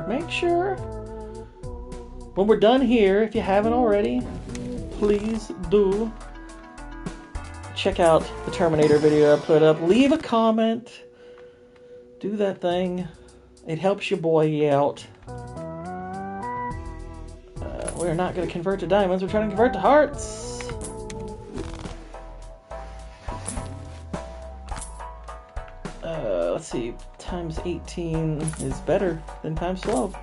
when we're done here, if you haven't already, please do check out the Terminator video I put up. Leave a comment. Do that thing. It helps your boy out. We're not going to convert to diamonds. We're trying to convert to hearts. Let's see. Times 18 is better than times 12.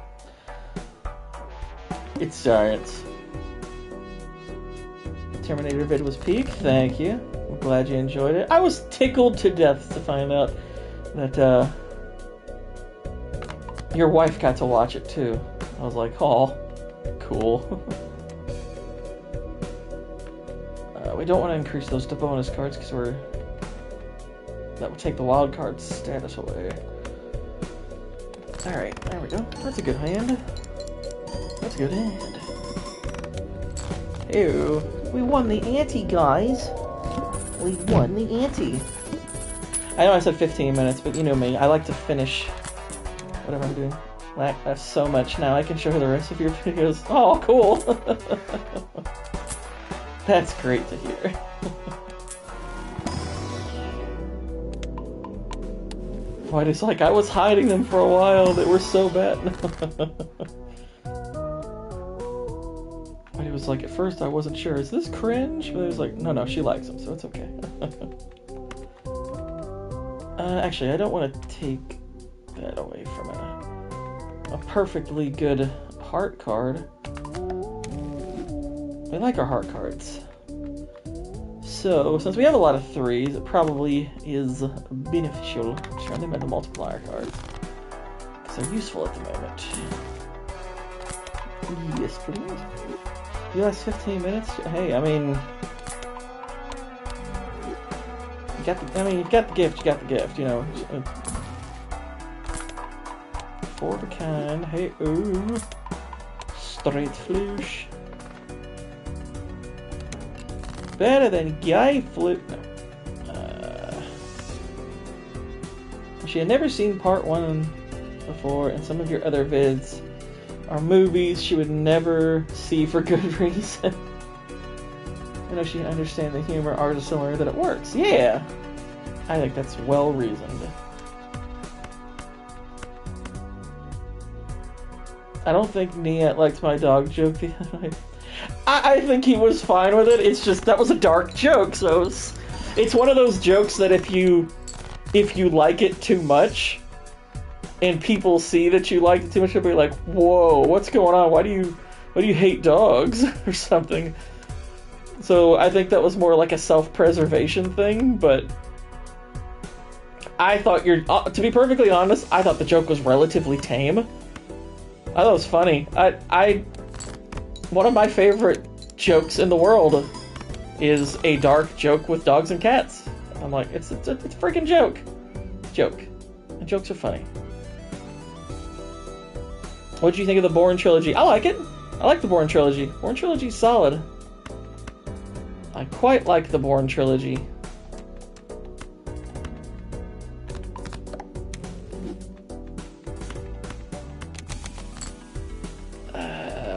It's science. Terminator vid was peak. Thank you. I'm glad you enjoyed it. I was tickled to death to find out that your wife got to watch it too. I was like, oh, cool. We don't want to increase those to bonus cards because that would take the wild card status away. Alright, there we go. That's a good hand. That's a good hand. Ew. We won the ante, guys. We won the ante. I know I said 15 minutes, but you know me. I like to finish whatever I'm doing. I have so much now. I can show her the rest of your videos. Oh, cool. That's great to hear. But it's like I was hiding them for a while. They were so bad. But it was like, at first I wasn't sure. Is this cringe? But it was like, no, she likes them, so it's okay. Actually, I don't want to take that away from a perfectly good heart card. We like our heart cards. So, since we have a lot of 3s, it probably is beneficial to turn them into multiplier cards. Because they're useful at the moment. Yes, please. You last 15 minutes? Hey, I mean... you've got the gift, you know. Four of a kind. Hey, ooh. Straight floosh. Better than gay flute. No. She had never seen part 1 before, and some of your other vids are movies she would never see for good reason. I know she can understand the humor, art is similar, that it works. Yeah! I think that's well reasoned. I don't think Niet liked my dog joke the other night. I think he was fine with it. It's just that was a dark joke, so it's one of those jokes that if you like it too much, and people see that you like it too much, they'll be like, "Whoa, what's going on? Why do you hate dogs?" or something. So I think that was more like a self-preservation thing. But I thought to be perfectly honest, I thought the joke was relatively tame. I thought it was funny. One of my favorite jokes in the world is a dark joke with dogs and cats. I'm like, it's a freaking joke. And jokes are funny. What did you think of the Bourne trilogy? I like it. I like the Bourne trilogy. Bourne trilogy's solid. I quite like the Bourne trilogy.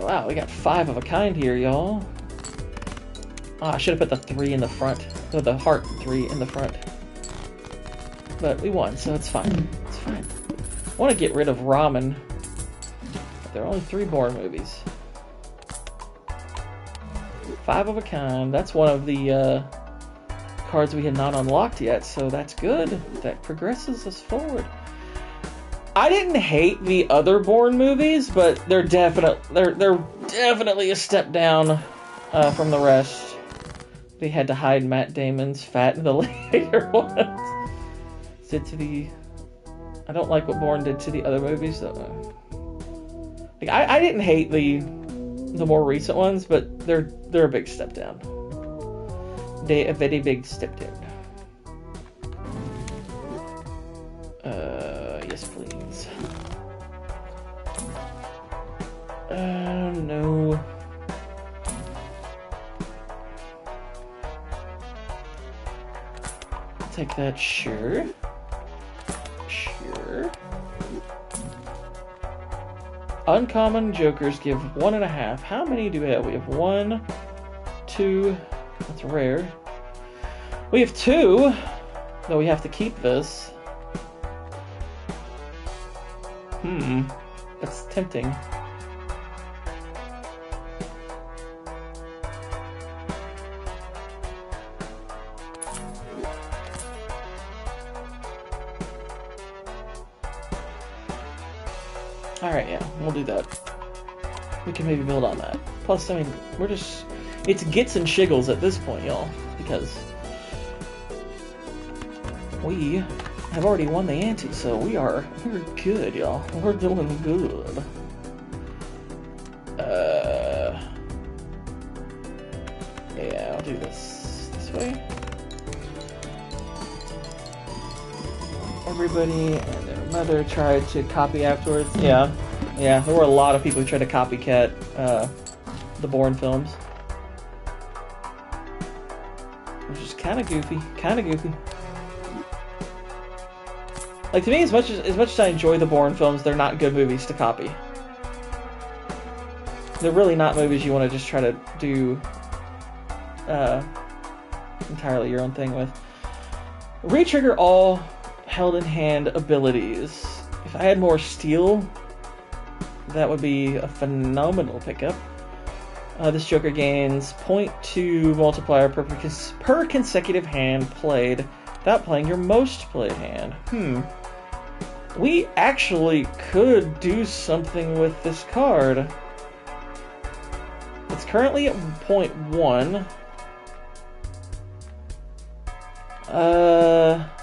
Wow, we got 5 of a kind here, y'all. Oh, I should have put the 3 in the front. No, the heart 3 in the front. But we won, so it's fine. It's fine. I want to get rid of ramen. But there are only 3 Bourne movies. 5 of a kind. That's one of the cards we had not unlocked yet, so that's good. That progresses us forward. I didn't hate the other Bourne movies, but they're definitely a step down from the rest. They had to hide Matt Damon's fat in the later ones. I don't like what Bourne did to the other movies. So, like, I didn't hate the more recent ones, but they're a big step down. A very big step down. Yes, please. No. Take that, sure. Sure. Uncommon jokers give 1.5. How many do we have? We have 1, 2. That's rare. We have 2. Though we have to keep this. That's tempting. Alright, yeah, we'll do that. We can maybe build on that. Plus, I mean, it's gits and shiggles at this point, y'all. Because we have already won the ante, so we're good, y'all. We're doing good. Yeah, I'll do this way. Everybody and their mother tried to copy afterwards. Yeah, there were a lot of people who tried to copycat the Bourne films. Which is kind of goofy. Like, to me, as much as I enjoy the Bourne films, they're not good movies to copy. They're really not movies you want to just try to do entirely your own thing with. Retrigger all held in hand abilities. If I had more steel, that would be a phenomenal pickup. This Joker gains 0.2 multiplier per consecutive hand played without playing your most played hand. We actually could do something with this card. It's currently at 0.1.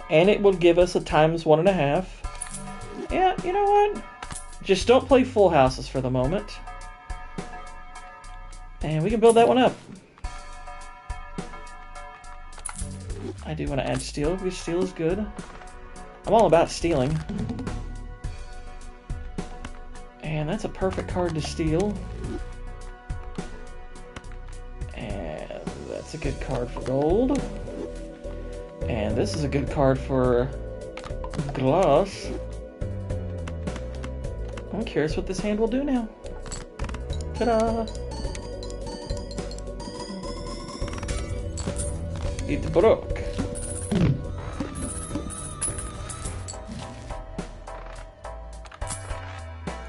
And it will give us a ×1.5. Yeah, you know what? Just don't play full houses for the moment. And we can build that one up. I do want to add steel, because steel is good. I'm all about stealing. And that's a perfect card to steal. And that's a good card for gold. And this is a good card for glass. I'm curious what this hand will do now. Ta-da! It broke.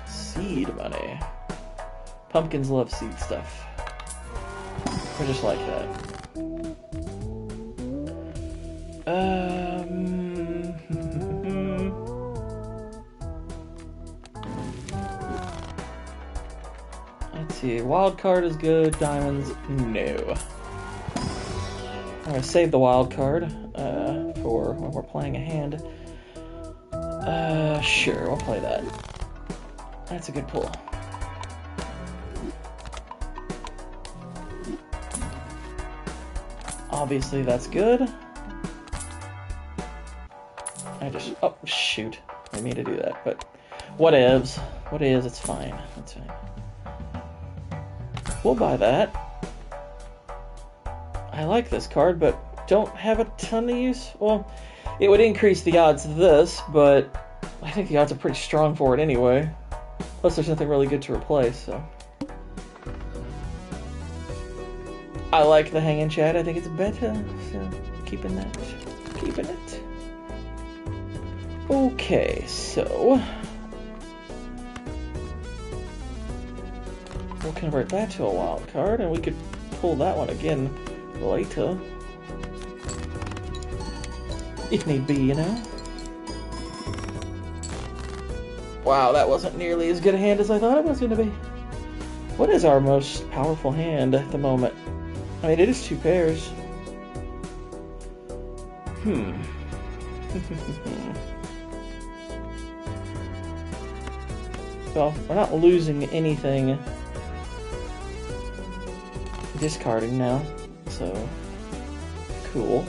Seed money. Pumpkins love seed stuff. We're just like that. Let's see. Wild card is good. Diamonds, no. I'm gonna save the wild card for when we're playing a hand. Sure, we'll play that. That's a good pull. Obviously, that's good. Oh, shoot. I need to do that, but whatevs. What is, it's fine. That's fine. We'll buy that. I like this card, but don't have a ton of use. Well, it would increase the odds of this, but I think the odds are pretty strong for it anyway. Plus, there's nothing really good to replace, so. I like the hanging chat. I think it's better, so keeping that. Keeping it. Okay, so we'll convert that to a wild card, and we could pull that one again later. If need be, you know. Wow, that wasn't nearly as good a hand as I thought it was going to be. What is our most powerful hand at the moment? I mean, it is 2 pairs. Well, we're not losing anything discarding now, so cool.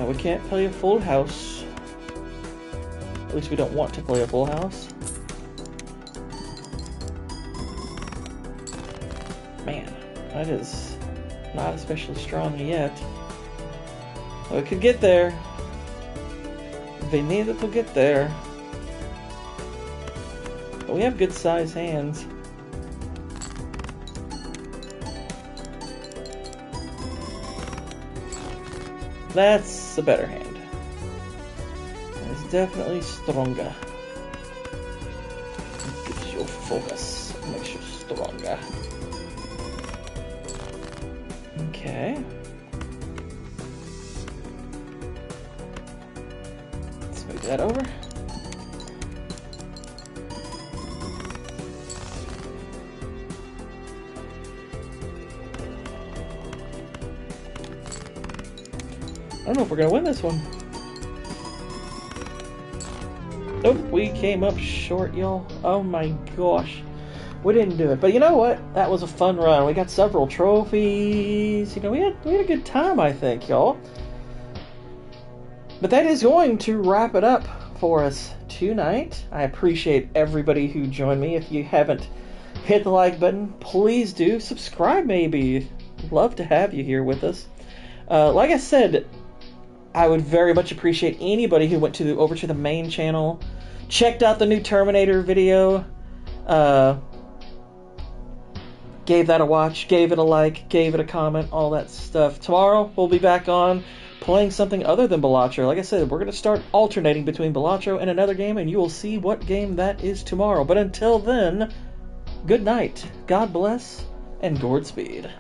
We can't play a full house. At least we don't want to play a full house. Man, that is not especially strong yet. So it could get there. They need it to get there. But we have good size hands. That's a better hand. It's definitely stronger. It gives you focus. Makes you stronger. Okay. Let's move that over. I don't know if we're going to win this one. Nope, we came up short, y'all. Oh my gosh. We didn't do it. But you know what? That was a fun run. We got several trophies. You know, we had a good time, I think, y'all. But that is going to wrap it up for us tonight. I appreciate everybody who joined me. If you haven't hit the like button, please do. Subscribe, maybe. Love to have you here with us. Like I said, I would very much appreciate anybody who went over to the main channel, checked out the new Terminator video, gave that a watch, gave it a like, gave it a comment, all that stuff. Tomorrow, we'll be back on playing something other than Balatro. Like I said, we're going to start alternating between Balatro and another game, and you will see what game that is tomorrow. But until then, good night, God bless, and Gourd speed.